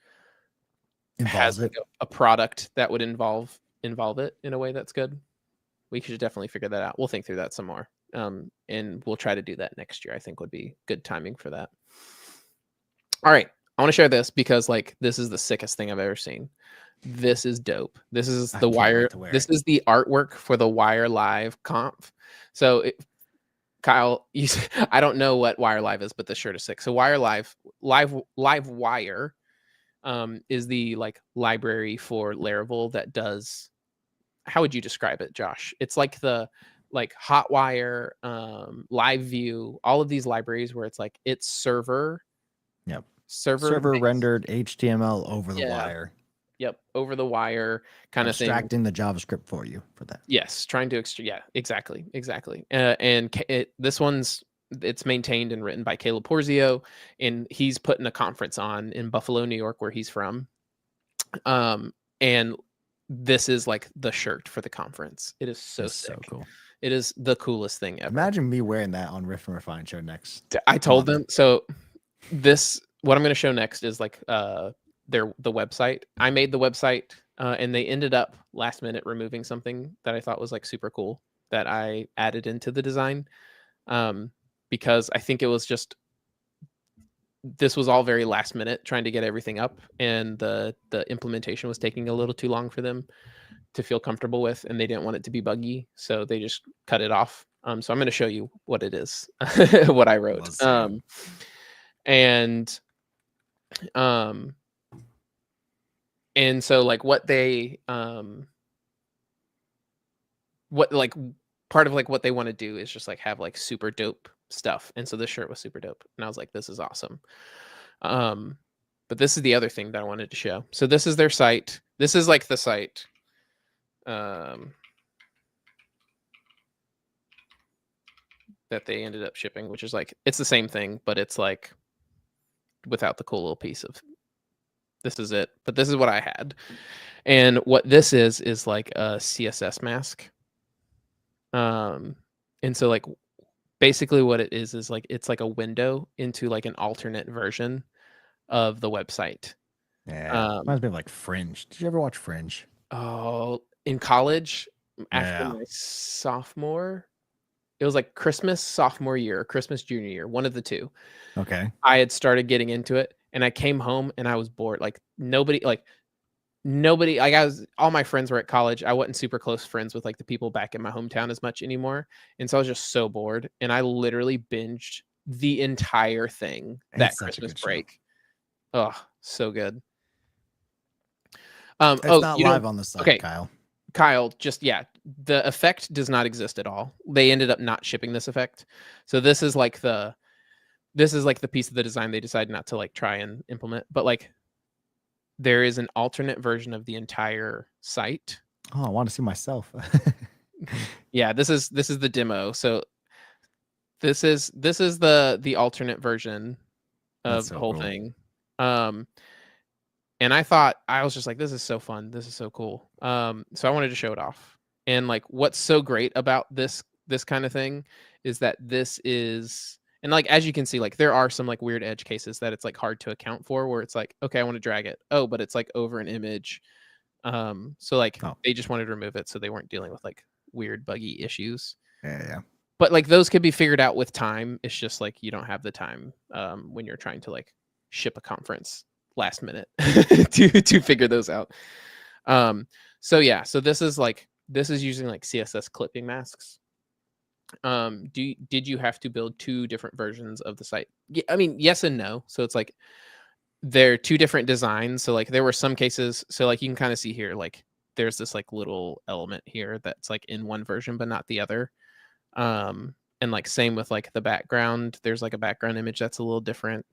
involves has a product that would involve it in a way that's good. We should definitely figure that out. We'll think through that some more. And we'll try to do that next year. I think would be good timing for that. All right. I want to share this because like this is the sickest thing I've ever seen. This is dope. This is the Wire. This is the artwork for the Wire Live conf. So Kyle, I don't know what Wire Live is, but the shirt is sick. So Wire Live Wire is the like library for Laravel that does. How would you describe it, Josh? It's like the Hotwire, Live View, all of these libraries where it's like it's server rendered HTML over the wire. Yep, over the wire kind of thing. Extracting the JavaScript for you for that. Yes, trying to exactly. This one's it's maintained and written by Caleb Porzio, and he's putting a conference on in Buffalo, New York, where he's from. And this is like the shirt for the conference. It is so sick. So cool. It is the coolest thing ever. Imagine me wearing that on Riff and Refine show next. I told them. So what I'm going to show next is like the website. I made the website and they ended up last minute removing something that I thought was like super cool that I added into the design. Because I think it was just this was all very last minute trying to get everything up, and the implementation was taking a little too long for them to feel comfortable with, and they didn't want it to be buggy, so they just cut it off. So I'm going to show you what it is, what I wrote. And so like what they what like part of like what they want to do is just like have like super dope stuff, and so this shirt was super dope, and I was like, this is awesome. But this is the other thing that I wanted to show. So this is their site. This is like the site that they ended up shipping, which is like it's the same thing, but it's like without the cool little piece of this is it. But this is what I had, and what this is like a CSS mask. And so like basically what it is like it's like a window into like an alternate version of the website. Yeah, reminds me of like Fringe. Did you ever watch Fringe? Oh, in college, after Yeah. my sophomore, it was like Christmas sophomore year, or Christmas junior year, one of the two. Okay. I had started getting into it, and I came home and I was bored. Like nobody, like all my friends were at college. I wasn't super close friends with like the people back in my hometown as much anymore, and so I was just so bored, and I literally binged the entire thing that It's such a Christmas good show. break. Oh, so good. It's not you don't. live on the site, Okay, Kyle. Kyle, just yeah, the effect does not exist at all. They ended up not shipping this effect. So this is like the piece of the design they decided not to like try and implement. But like there is an alternate version of the entire site. Oh, I want to see myself. Yeah, this is the demo. So this is the alternate version That's of the so whole cool. thing. And I was just like, this is so fun. This is so cool. So I wanted to show it off. And like, what's so great about this kind of thing is that this is, and like, as you can see, like there are some like weird edge cases that it's like hard to account for where it's like, okay, I want to drag it. Oh, but it's like over an image. So like they just wanted to remove it. So they weren't dealing with like weird buggy issues. Yeah. But like those could be figured out with time. It's just like, you don't have the time when you're trying to like ship a conference last minute to figure those out. So yeah, so this is using like CSS clipping masks. Did you have to build two different versions of the site? Yeah, I mean, yes and no. So it's like they're two different designs. So like there were some cases, so like you can kind of see here, like there's this like little element here that's like in one version but not the other. And like same with like the background, there's like a background image that's a little different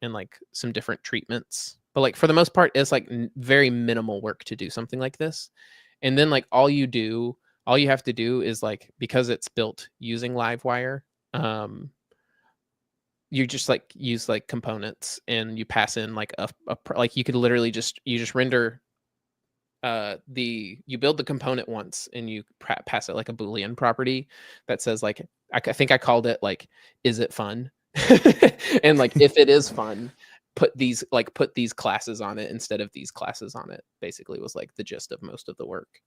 and like some different treatments. But like for the most part, it's like very minimal work to do something like this. And then like all you have to do is like, because it's built using Livewire, you just like use like components and you pass in like like you could literally just render you build the component once and you pass it like a Boolean property that says like, I think I called it like, is it fun? And like, if it is fun, put these classes on it instead of these classes on it, basically was like the gist of most of the work.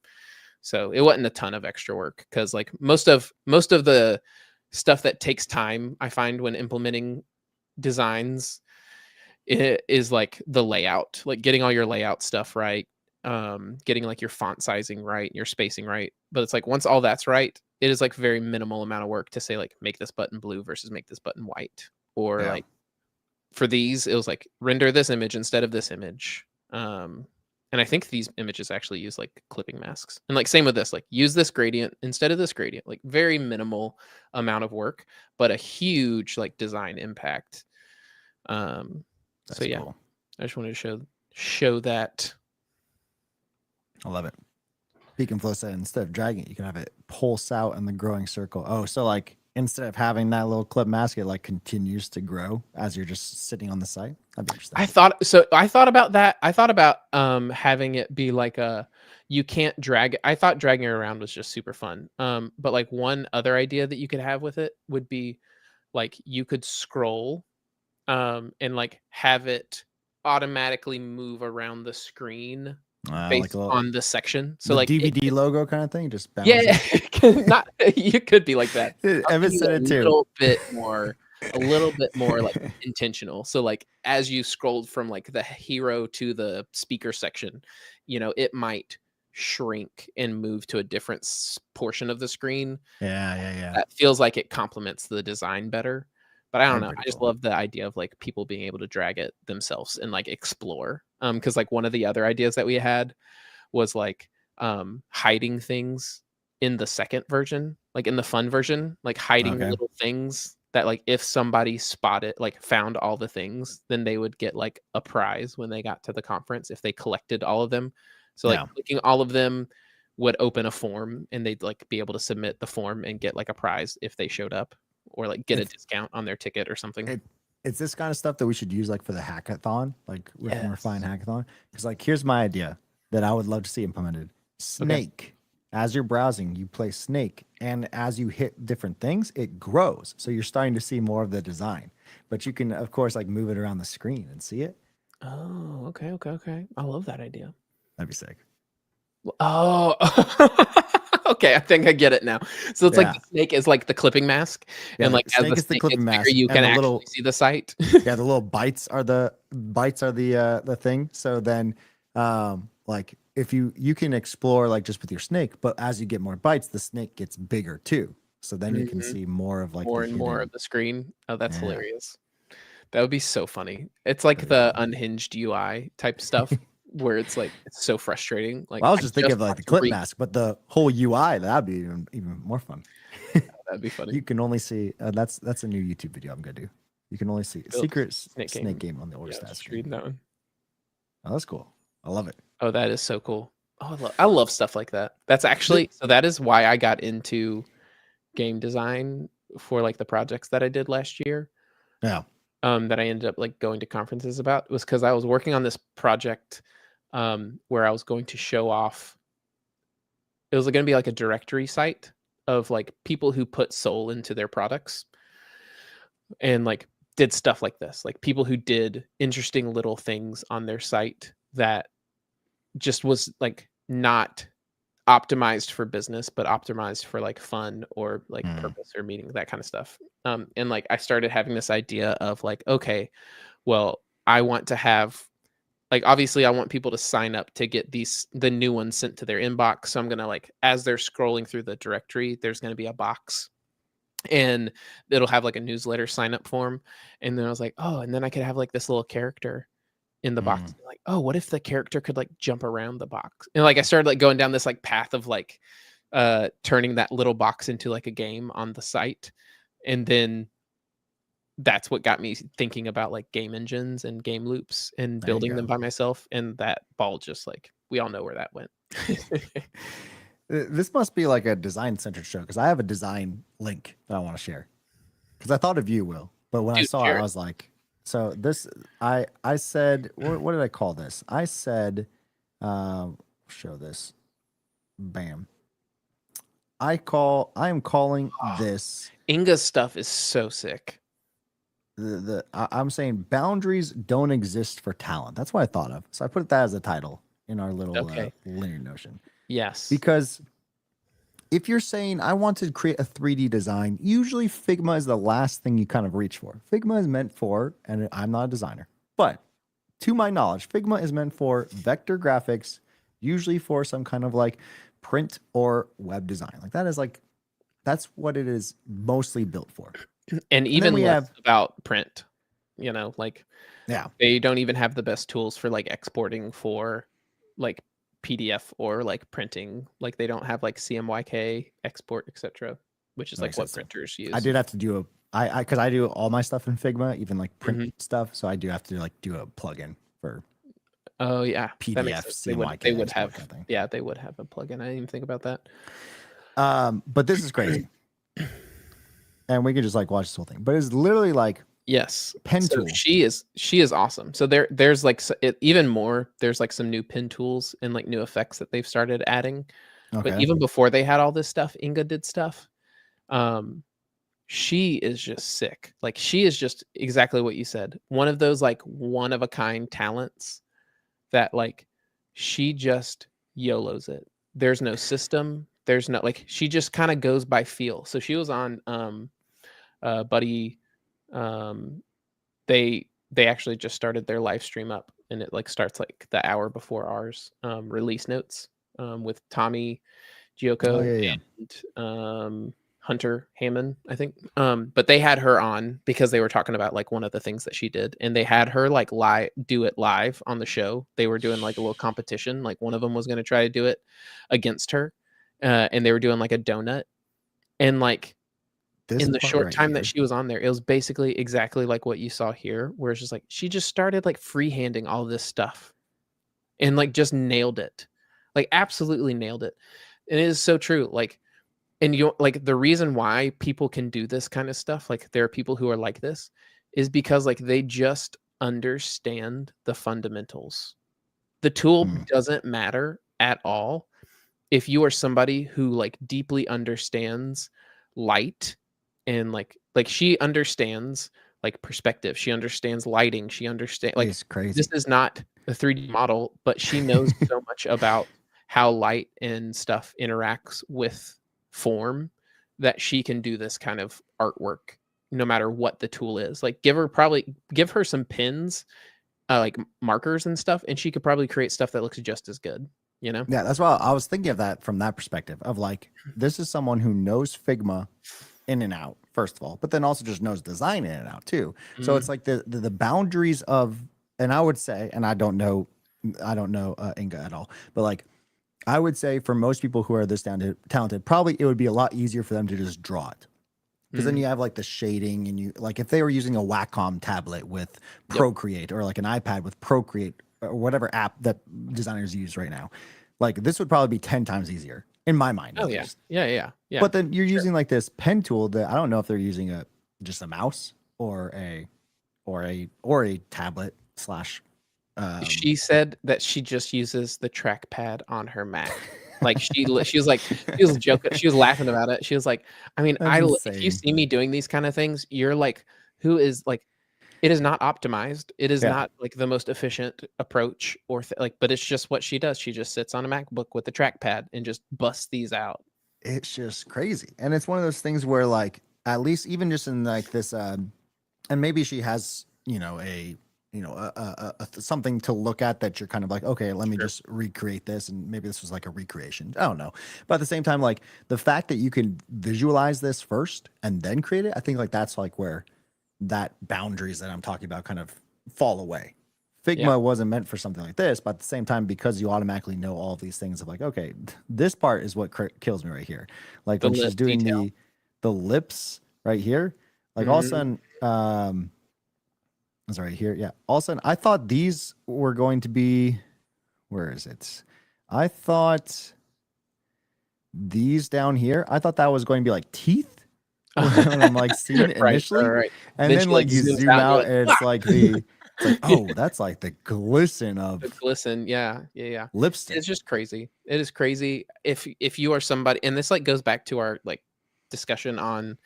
So it wasn't a ton of extra work because like most of the stuff that takes time, I find when implementing designs, it is like the layout, like getting all your layout stuff right, getting like your font sizing right, your spacing right. But it's like once all that's right, it is like very minimal amount of work to say like make this button blue versus make this button white, or like for these it was like render this image instead of this image. And I think these images actually use like clipping masks, and like same with this, like use this gradient instead of this gradient, like very minimal amount of work but a huge like design impact. So yeah, cool. I just wanted to show that. I love it. Peak and Flow said instead of dragging it, you can have it pulse out in the growing circle. Oh, so like instead of having that little clip mask, it like continues to grow as you're just sitting on the site. That'd be interesting. I thought about that. I thought about having it be like you can't drag it. I thought dragging it around was just super fun. But like one other idea that you could have with it would be like you could scroll and like have it automatically move around the screen based like on the section. So the like DVD logo kind of thing, just yeah, not you could be like that. Evan said it too. A little bit more like intentional. So like as you scrolled from like the hero to the speaker section, you know, it might shrink and move to a different portion of the screen. Yeah. That feels like it complements the design better. But I don't know. I just love the idea of like people being able to drag it themselves and like explore. Because like one of the other ideas that we had was like hiding things in the second version, like in the fun version, like hiding little things that like if somebody found all the things, then they would get like a prize when they got to the conference if they collected all of them. So like clicking all of them would open a form and they'd like be able to submit the form and get like a prize if they showed up, or like get a discount on their ticket or something. It's this kind of stuff that we should use like for the hackathon, like Riff and Refine hackathon. Because like here's my idea that I would love to see implemented. Snake. As you're browsing, you play Snake, and as you hit different things, it grows. So you're starting to see more of the design. But you can, of course, like move it around the screen and see it. Oh, okay. I love that idea. That'd be sick. Oh, okay. I think I get it now. So it's like Yeah. the snake is like the clipping mask, Yeah, and the like as the snake is the snake gets clipping bigger, mask, you and can the actually little see the sight. yeah, the little bites are the thing. So then like if you can explore like just with your snake, but as you get more bites, the snake gets bigger too. So then you can Mhm. see more of like the More and more hidden. of the screen. Oh, that's Yeah, hilarious. That would be so funny. It's like that'd be the fun. unhinged UI type stuff where it's like it's so frustrating. Like Well, I was I just thinking just of like want the to clip read. mask, but the whole UI that'd be even more fun. That'd be funny. You can only see that's a new YouTube video I'm gonna do. You can only see Phillips secret Snake snake game. game on the order Yeah, stat just screen. reading that one. Oh, that's cool. I love it. Oh, that is so cool. Oh, I love stuff like that. That's The- actually so that is why I got into game design for like the projects that I did last year. yeah. That I ended up like going to conferences about was because I was working on this project where I was going to show off. It was going to be like a directory site of like people who put soul into their products and like did stuff like this, like people who did interesting little things on their site that just was like not optimized for business but optimized for like fun or like Mm, purpose or meaning, that kind of stuff. And like I started having this idea of like, okay, well, I want to have like obviously I want people to sign up to get the new ones sent to their inbox. So I'm gonna like as they're scrolling through the directory, there's gonna be a box and it'll have like a newsletter sign up form. And then I was like, oh, and then I could have like this little character in the box. mm. Like, oh, what if the character could like jump around the box? And like I started like going down this like path of like turning that little box into like a game on the site. And then that's what got me thinking about like game engines and game loops and There you building them go. by myself. And that ball just like we all know where that went. This must be like a design centered show because I have a design link that I want to share. Because I thought of you, Will, but when I Dude, saw it, I Jared. was like, so this I said what did I call this? I said show this. Bam. I am calling this Inga's stuff is so sick. I'm saying boundaries don't exist for talent. That's what I thought of. So I put that as a title in our little Okay. linear notion. Yes. Because if you're saying I want to create a 3D design, usually Figma is the last thing you kind of reach for. Figma is meant for, and I'm not a designer, but to my knowledge, Figma is meant for vector graphics, usually for some kind of like print or web design. Like that is like that's what it is mostly built for. And And then even we less have about print, like yeah, they don't even have the best tools for like exporting for like PDF or like printing. Like they don't have like CMYK export, etc., which is that like makes what sense. printers I use. did have to do I because I do all my stuff in Figma, even like print Mhm. stuff. So I do have to like do a plugin for Oh yeah, that makes PDF, sense. CMYK They would export have kind of thing. yeah, they would have a plugin. I didn't even think about that. But this is crazy. And we can just like watch this whole thing. But it's literally like Yes. pen So tool. she is awesome. So there's like even more. There's like some new pin tools and like new effects that they've started adding. But Okay. even before they had all this stuff, Inga did stuff. Um, she is just sick. Like she is just exactly what you said. One of those like one of a kind talents that like she just YOLOs it. There's no system. There's no like she just kind of goes by feel. So she was on Buddy um they actually just started their live stream up and it like starts like the hour before ours release notes with Tommy Oh Gioco yeah, yeah. and Hunter Hammond, I think. But they had her on because they were talking about like one of the things that she did, and they had her like do it live on the show. They were doing like a little competition. Like one of them was going to try to do it against her, and they were doing like a donut. And like This in the part short right time that here. she was on there, it was basically exactly like what you saw here, where it's just like she just started like freehanding all this stuff and like just nailed it, like absolutely nailed it. And it is so true. Like and you like the reason why people can do this kind of stuff, like there are people who are like this, is because like they just understand the fundamentals. The tool Hmm. doesn't matter at all if you are somebody who like deeply understands light and like she understands like perspective. She understands lighting. She understands like It's crazy. this is not a 3D model, but she knows so much about how light and stuff interacts with form that she can do this kind of artwork no matter what the tool is. Like give her some pins, like markers and stuff, and she could probably create stuff that looks just as good, you know? Yeah, that's why I was thinking of that from that perspective of like, this is someone who knows Figma in and out, first of all, but then also just knows design in and out too. So it's like the boundaries of, and I would say, and I don't know Inga at all, but like, I would say for most people who are this talented, probably it would be a lot easier for them to just draw it. Because then you have like the shading and you like if they were using a Wacom tablet with Procreate or like an iPad with Procreate or whatever app that designers use right now, like this would probably be 10 times easier in my mind. Oh yeah. Yeah. But then you're using like this pen tool that I don't know if they're using just a mouse or a tablet slash. She said that she just uses the trackpad on her Mac. Like she was joking. She was laughing about it. She was like, I mean, if you see me doing these kind of things, you're like, who is like, it is not optimized. It is not like the most efficient approach but it's just what she does. She just sits on a MacBook with the trackpad and just busts these out. It's just crazy. And it's one of those things where like, at least even just in like this, and maybe she has, something to look at that you're kind of like, okay, let me just recreate this. And maybe this was like a recreation. I don't know. But at the same time, like the fact that you can visualize this first and then create it, I think like that's like where that boundaries that I'm talking about kind of fall away. Figma wasn't meant for something like this, but at the same time, because you automatically know all of these things of like, okay, this part is what kills me right here. Like when she's doing the lips right here, like all of a sudden, it's right here. Yeah. All of a sudden, I thought these were going to be, where is it? I thought these down here, I thought that was going to be like teeth. When I'm like seeing it initially. Right. And then like you zoom out and it's like oh, that's like the glisten of the glisten. Yeah. Lipstick. It's just crazy. It is crazy. If you are somebody, and this like goes back to our like discussion on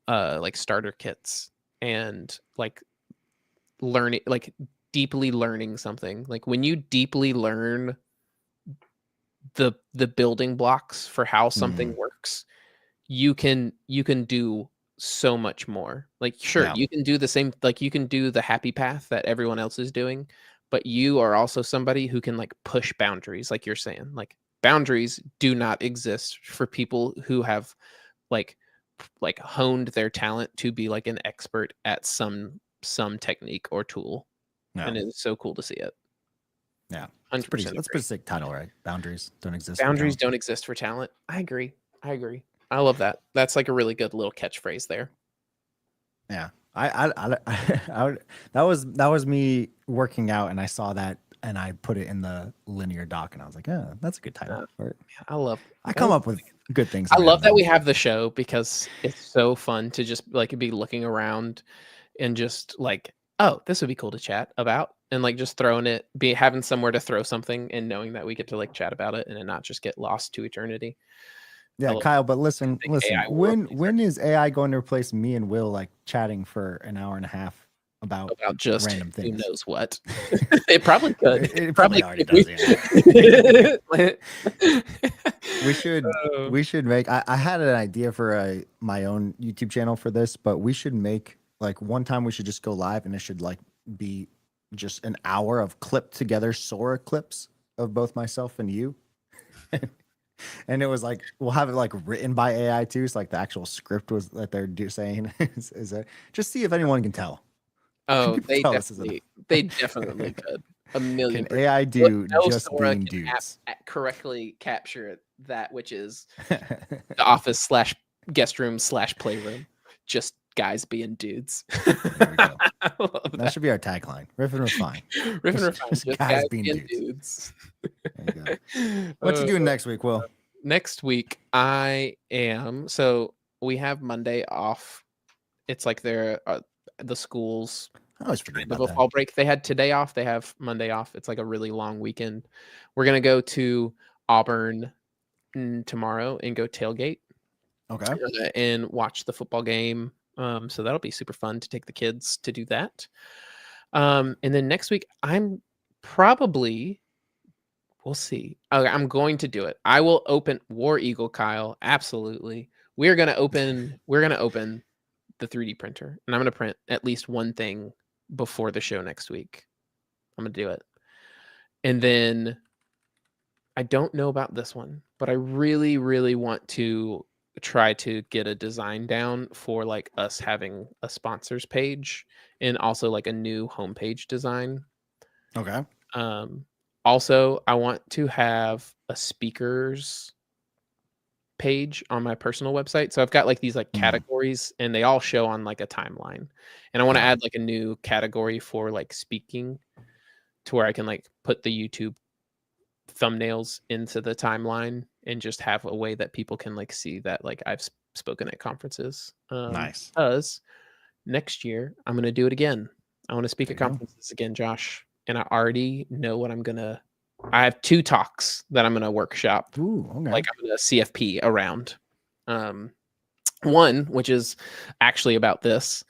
like starter kits and like learning, like deeply learning something. Like when you deeply learn the building blocks for how something works, you can do so much more. Like sure, you can do the same, like you can do the happy path that everyone else is doing, but you are also somebody who can like push boundaries, like you're saying. Like boundaries do not exist for people who have like honed their talent to be like an expert at some technique or tool. And it's so cool to see it. Yeah. 100%. That's pretty sick title, right? Boundaries don't exist. Boundaries don't exist for talent. I agree. I love that. That's like a really good little catchphrase there. Yeah. That was me working out and I saw that and I put it in the linear doc and I was like, oh, that's a good title for it. I come up with good things. I love that we have the show because it's so fun to just like be looking around and just like, oh, this would be cool to chat about, and like just having somewhere to throw something and knowing that we get to like chat about it and then not just get lost to eternity. Yeah, Kyle, but listen. When is AI going to replace me and Will like chatting for an hour and a half about just random things? Who knows what? It probably could. It probably already does. Yeah. We should make. I had an idea for my own YouTube channel for this, but we should make like one time we should just go live and it should like be just an hour of clipped together Sora clips of both myself and you. And it was like, we'll have it like written by AI too. So like the actual script was that they're saying is that just see if anyone can tell. Oh, they definitely could. A million. Can AI do just Sora being dudes? Correctly capture that, which is the office / guest room / playroom. Just guys being dudes. There we go. That should be our tagline. Riff and Refine. Riff and Refine. Just guys being dudes. There you go. What you doing next week, Will? Next week, so we have Monday off. It's like the schools. I always forget about the fall break. They had today off. They have Monday off. It's like a really long weekend. We're gonna go to Auburn tomorrow and go tailgate. Okay. And watch the football game. So that'll be super fun to take the kids to do that. And then next week, I'm probably, we'll see. Okay, I'm going to do it. I will open War Eagle, Kyle. Absolutely. We're gonna open the 3D printer, and I'm gonna print at least one thing before the show next week. I'm gonna do it. And then I don't know about this one, but I really, really want to try to get a design down for like us having a sponsors page and also like a new homepage design. Okay. Also, I want to have a speakers page on my personal website. So I've got like these like categories and they all show on like a timeline. And I want to add like a new category for like speaking to where I can like put the YouTube thumbnails into the timeline and just have a way that people can like see that like I've spoken at conferences. Nice. Because next year I'm going to do it again. I want to speak at conferences again, Josh. And I already know what I have 2 talks that I'm going to workshop. Ooh, okay. Like I'm going to CFP around. One, which is actually about this.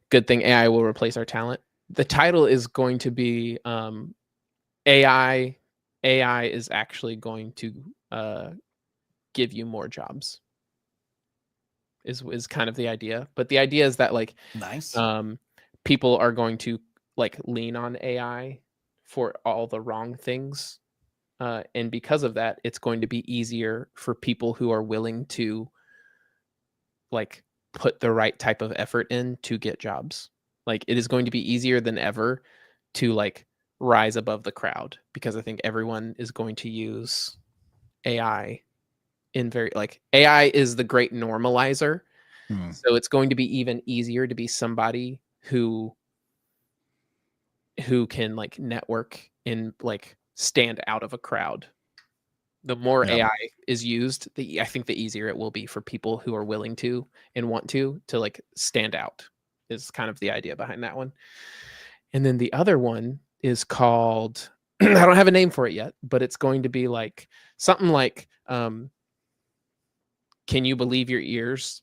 Good thing AI will replace our talent. The title is going to be AI is actually going to give you more jobs. Is kind of the idea. But the idea is that like nice. People are going to like lean on AI for all the wrong things. And because of that, it's going to be easier for people who are willing to like put the right type of effort in to get jobs. Like it is going to be easier than ever to like rise above the crowd because I think everyone is going to use AI in very like AI is the great normalizer. So it's going to be even easier to be somebody who can like network and like stand out of a crowd. The more AI is used, I think the easier it will be for people who are willing to and want to like stand out is kind of the idea behind that one. And then the other one is called, I don't have a name for it yet, but it's going to be like something like, can you believe your ears?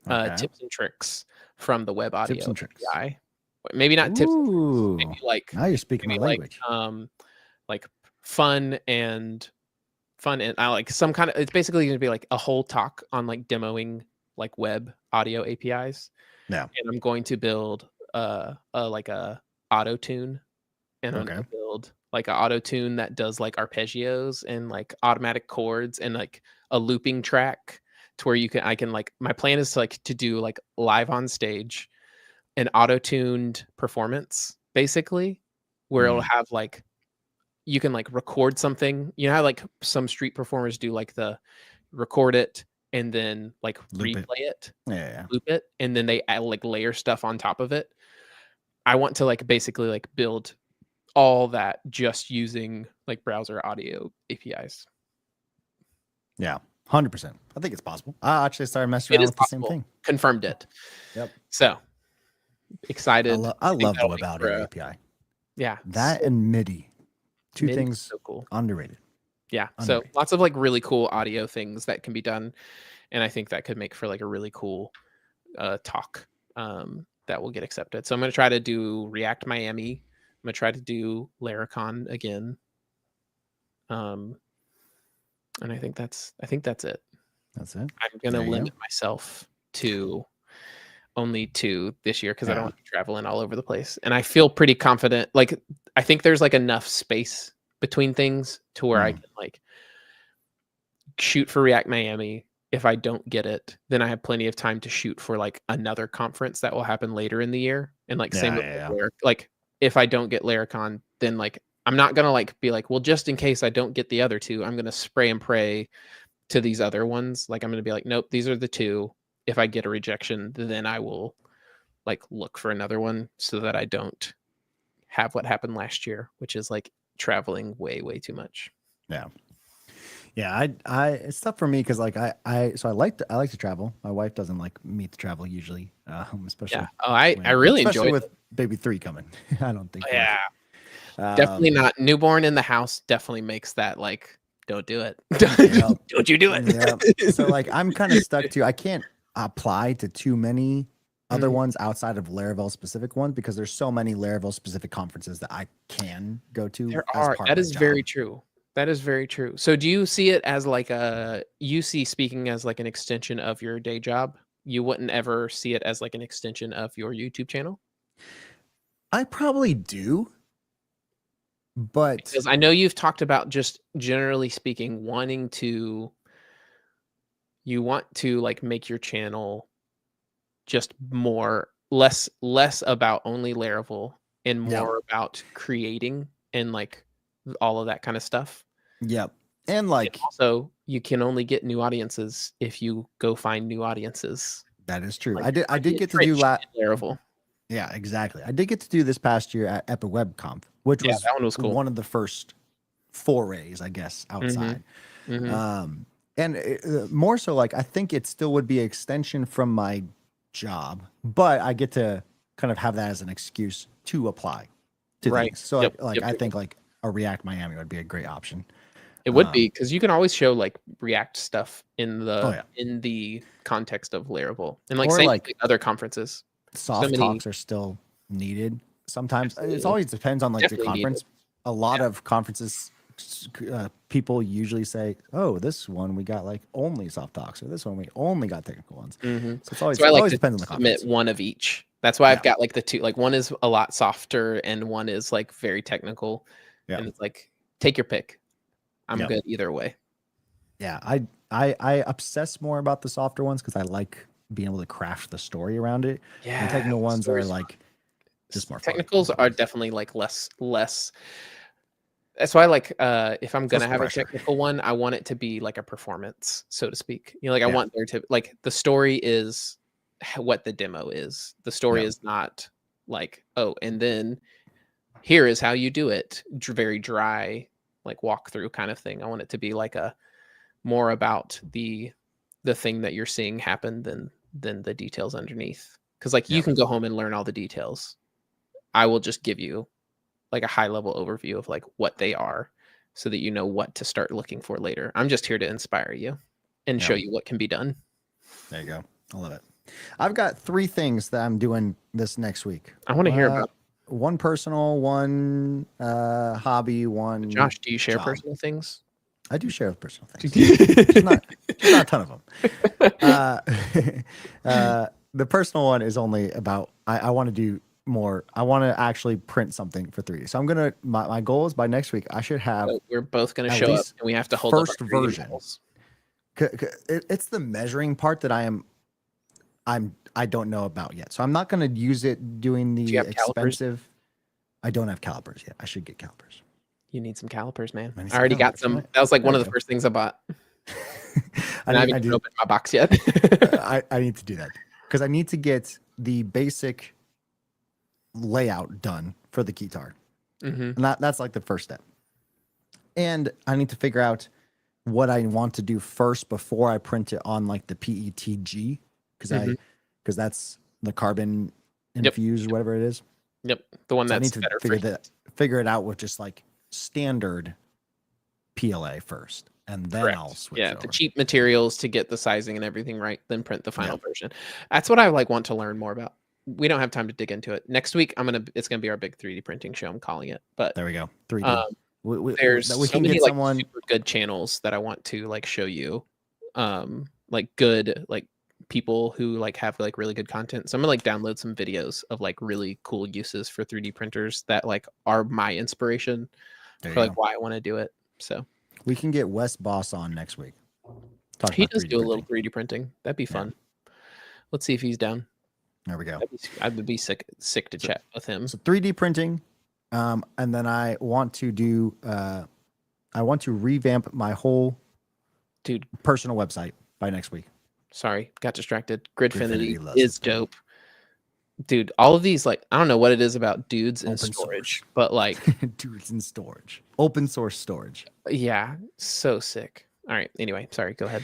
Tips and tricks from the web audio tips and tricks. API. Maybe not tips and tricks, maybe like now you're speaking my language. Like fun and I like some kind of, it's basically going to be like a whole talk on like demoing like web audio APIs. Yeah. And I'm going to build like a auto tune, and I'm going to build like an auto tune that does like arpeggios and like automatic chords and like a looping track to where I can like, my plan is to like to do like live on stage an auto-tuned performance basically where it'll have like you can like record something, you know how like some street performers do like the record it and then like replay it. Loop it, and then they add, like layer stuff on top of it. I want to like basically like build all that just using like browser audio APIs. Yeah, 100%. I think it's possible. I actually started messing around with the same thing. Confirmed it. Yep. So excited. I love the web audio API. Yeah. That and MIDI. Two MIDI things so cool. Underrated. Yeah. Underrated. So lots of like really cool audio things that can be done. And I think that could make for like a really cool talk that will get accepted. So I'm going to try to do React Miami. I'm going to try to do Laracon again. And I think that's it. That's it. I'm going to limit myself to only 2 this year because I don't want to be traveling all over the place. And I feel pretty confident. Like, I think there's like enough space between things to where I can like shoot for React Miami. If I don't get it, then I have plenty of time to shoot for like another conference that will happen later in the year. And like same with like if I don't get Laracon, then like I'm not gonna like be like, well, just in case I don't get the other 2, I'm gonna spray and pray to these other ones. Like I'm gonna be like, nope, these are the 2. If I get a rejection, then I will like look for another one so that I don't have what happened last year, which is like traveling way too much. Yeah, I it's tough for me because like I like to travel. My wife doesn't like me to travel usually, especially. Yeah. Oh, I really enjoy with baby 3 coming. I don't think. Yeah. Definitely not. Newborn in the house definitely makes that like, don't do it. Don't you do it. So like I'm kind of stuck to. apply to too many other ones outside of Laravel specific ones because there's so many Laravel specific conferences that I can go to. There as are. part That of my is job. very true. That is very true. So do you see it as like you see speaking as like an extension of your day job? You wouldn't ever see it as like an extension of your YouTube channel? I probably do, but Because I know you've talked about, just generally speaking, you want to like make your channel just less about only Laravel and yeah, more about creating and like all of that kind of stuff. yeah, and And like also, you can only get new audiences if you go find new audiences. that is true. Like I did get to do entrenched in Laravel. Yeah, exactly. I did get to do this past year at Epic WebConf, which Yeah, was that one was cool. one of the first forays, I guess, outside. And more so, like I think it still would be an extension from my job, but I get to kind of have that as an excuse to apply to Right. things. So Yep. I think like a React Miami would be a great option. It would be, because you can always show like React stuff in Oh yeah, the context of Laravel, and like or same with like like other conferences. So soft many talks are still needed sometimes. It's absolutely always depends on like the definitely needed. conference. A lot of conferences, people usually say, "Oh, this one we got like only soft talks, or this one we only got technical ones." So it's always So I like always to depends on the submit conference. one of each. That's why Yeah, I've got like the two. Like one is a lot softer, and one is like very technical. yeah, And it's like, take your pick. I'm yeah, good either way. yeah. I obsess more about the softer ones because I like being able to craft the story around it. And Yeah, technical ones are stories. like just more fun. Technicals are definitely like less. That's why, like, if I'm gonna Less have a pressure. technical one, I want it to be like a performance, so to speak. You know, like I Yeah, want there to like the story is what the demo is. The story yeah, is not like, oh, and then here is how you do it. Very dry, like walkthrough kind of thing. I want it to be like a more about the thing that you're seeing happen than the details underneath. Because like you yeah. can go home and learn all the details. I will just give you like a high level overview of like what they are so that you know what to start looking for later. I'm just here to inspire you and Yeah. show you what can be done. There you go. I love it. I've got 3 things that I'm doing this next week. I want to hear about One personal, one hobby, one Josh. Do you share job. personal things? I do share personal things. Just not a ton of them. The personal one is only about I want to do more. I want to actually print something for 3D. So I'm gonna my goal is by next week I should have So we're both going to at show up least and we have to hold up first our 3D version. models. It's the measuring part that I don't know about yet. So I'm not going to use it doing Do the you have calipers? expensive. I don't have calipers yet. I should get calipers. You need some calipers, man. I need I some already got calipers, some. right? That was like There one we of the go. first things I bought. I And I haven't even opened my box yet. I need to do that because I need to get the basic layout done for the guitar. And that's like the first step. And I need to figure out what I want to do first before I print it on like the PETG because that's the carbon infused, whatever it is. Yep, the one So I that's need to better figure it out with just like standard PLA first, and then Correct. I'll switch. Yeah, over. the cheap materials to get the sizing and everything right, then print the final version. That's what I like want to learn more about. We don't have time to dig into it. Next week, it's gonna be our big 3D printing show. I'm calling it. But there we go. 3D. There's we so can many get like someone. super good channels that I want to like show you. Like good like people who like have like really good content. So I'm gonna like download some videos of like really cool uses for 3D printers that like are my inspiration for like why I want to do it. So we can get Wes Boss on next week. He does do a little 3D printing. That'd be fun. Let's see if he's down. There we go. I would be sick to chat with him. So 3D printing, and then I want to do. I want to revamp my whole personal website by next week. Sorry, got distracted. Gridfinity is dope. Dude, all of these, like, I don't know what it is about dudes in storage, but like dudes in storage, open source storage. Yeah, so sick. All right. Anyway, sorry. Go ahead.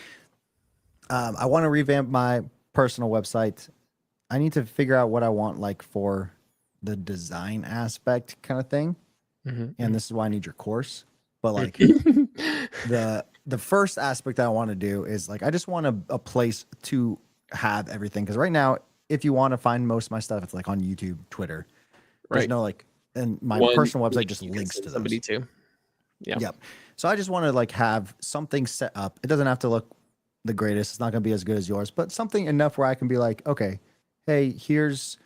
I want to revamp my personal website. I need to figure out what I want, like for the design aspect kind of thing. And this is why I need your course. But like the first aspect I want to do is like I just want a place to have everything. Because right now, if you want to find most of my stuff, it's like on YouTube, Twitter. There's Right. no like, and my One personal website link just you can links send to somebody those. to. Yeah. Yep. So I just want to like have something set up. It doesn't have to look the greatest. It's not going to be as good as yours, but something enough where I can be like, okay, hey, here's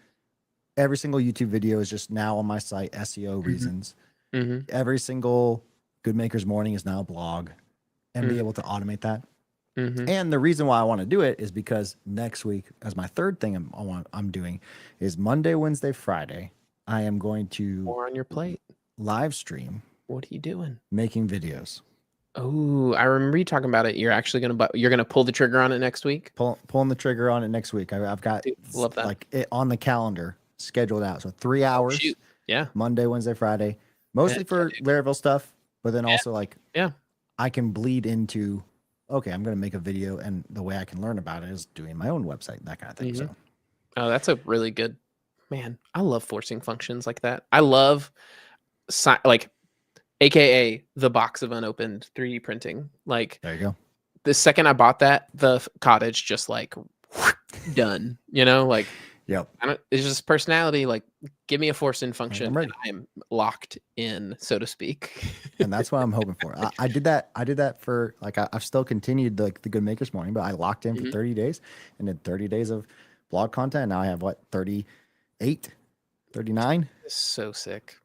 every single YouTube video is just now on my site, SEO reasons. Every single Good Makers Morning is now a blog, and be able to automate that. And the reason why I want to do it is because next week, as my third thing I'm doing, is Monday, Wednesday, Friday. I am going to More on your plate. live stream. What are you doing? Making videos. Oh, I remember you talking about it. You're actually gonna pull the trigger on it next week. Pulling the trigger on it next week. I've got love that. like it on the calendar scheduled out. So 3 hours. Shoot. Yeah. Monday, Wednesday, Friday, mostly for Laravel stuff, but then also like I can bleed into. Okay, I'm going to make a video, and the way I can learn about it is doing my own website, that kind of thing. So, oh, that's a really good, man. I love forcing functions like that. I love, like, AKA the box of unopened 3D printing. Like, there you go. The second I bought that, the cottage just like done. You know, like, yep. It's just personality. Like, give me a force in function, and I am locked in, so to speak. And that's what I'm hoping for. I did that for like I've still continued the Good Makers Morning, but I locked in for 30 days and did 30 days of blog content. And now I have what 38, 39. It's so sick.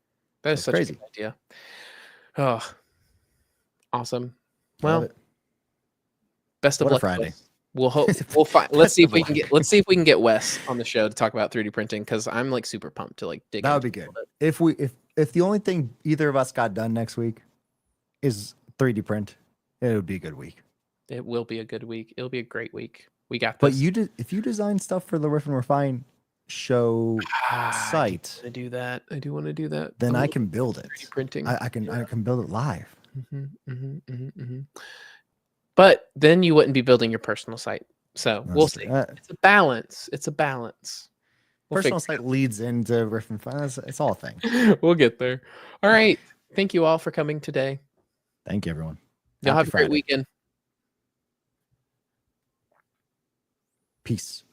That's such crazy. A good idea. Oh, awesome. Well, best of luck. Friday. We'll hope. We'll find. Let's see if we can get Wes on the show to talk about 3D printing, because I'm like super pumped to like dig. That would be good. If the only thing either of us got done next week is 3D print, it would be a good week. It will be a good week. It'll be a great week. We got this. But if you design stuff for the Riff and Refine show site, I do that. I do want to do that. Then I can build it. 3D printing. I can build it live. But then you wouldn't be building your personal site. So we'll see. It's a balance. Personal site leads into Riff and Refine. It's all a thing. We'll get there. All right. Thank you all for coming today. Thank you, everyone. Y'all have a great weekend. Peace.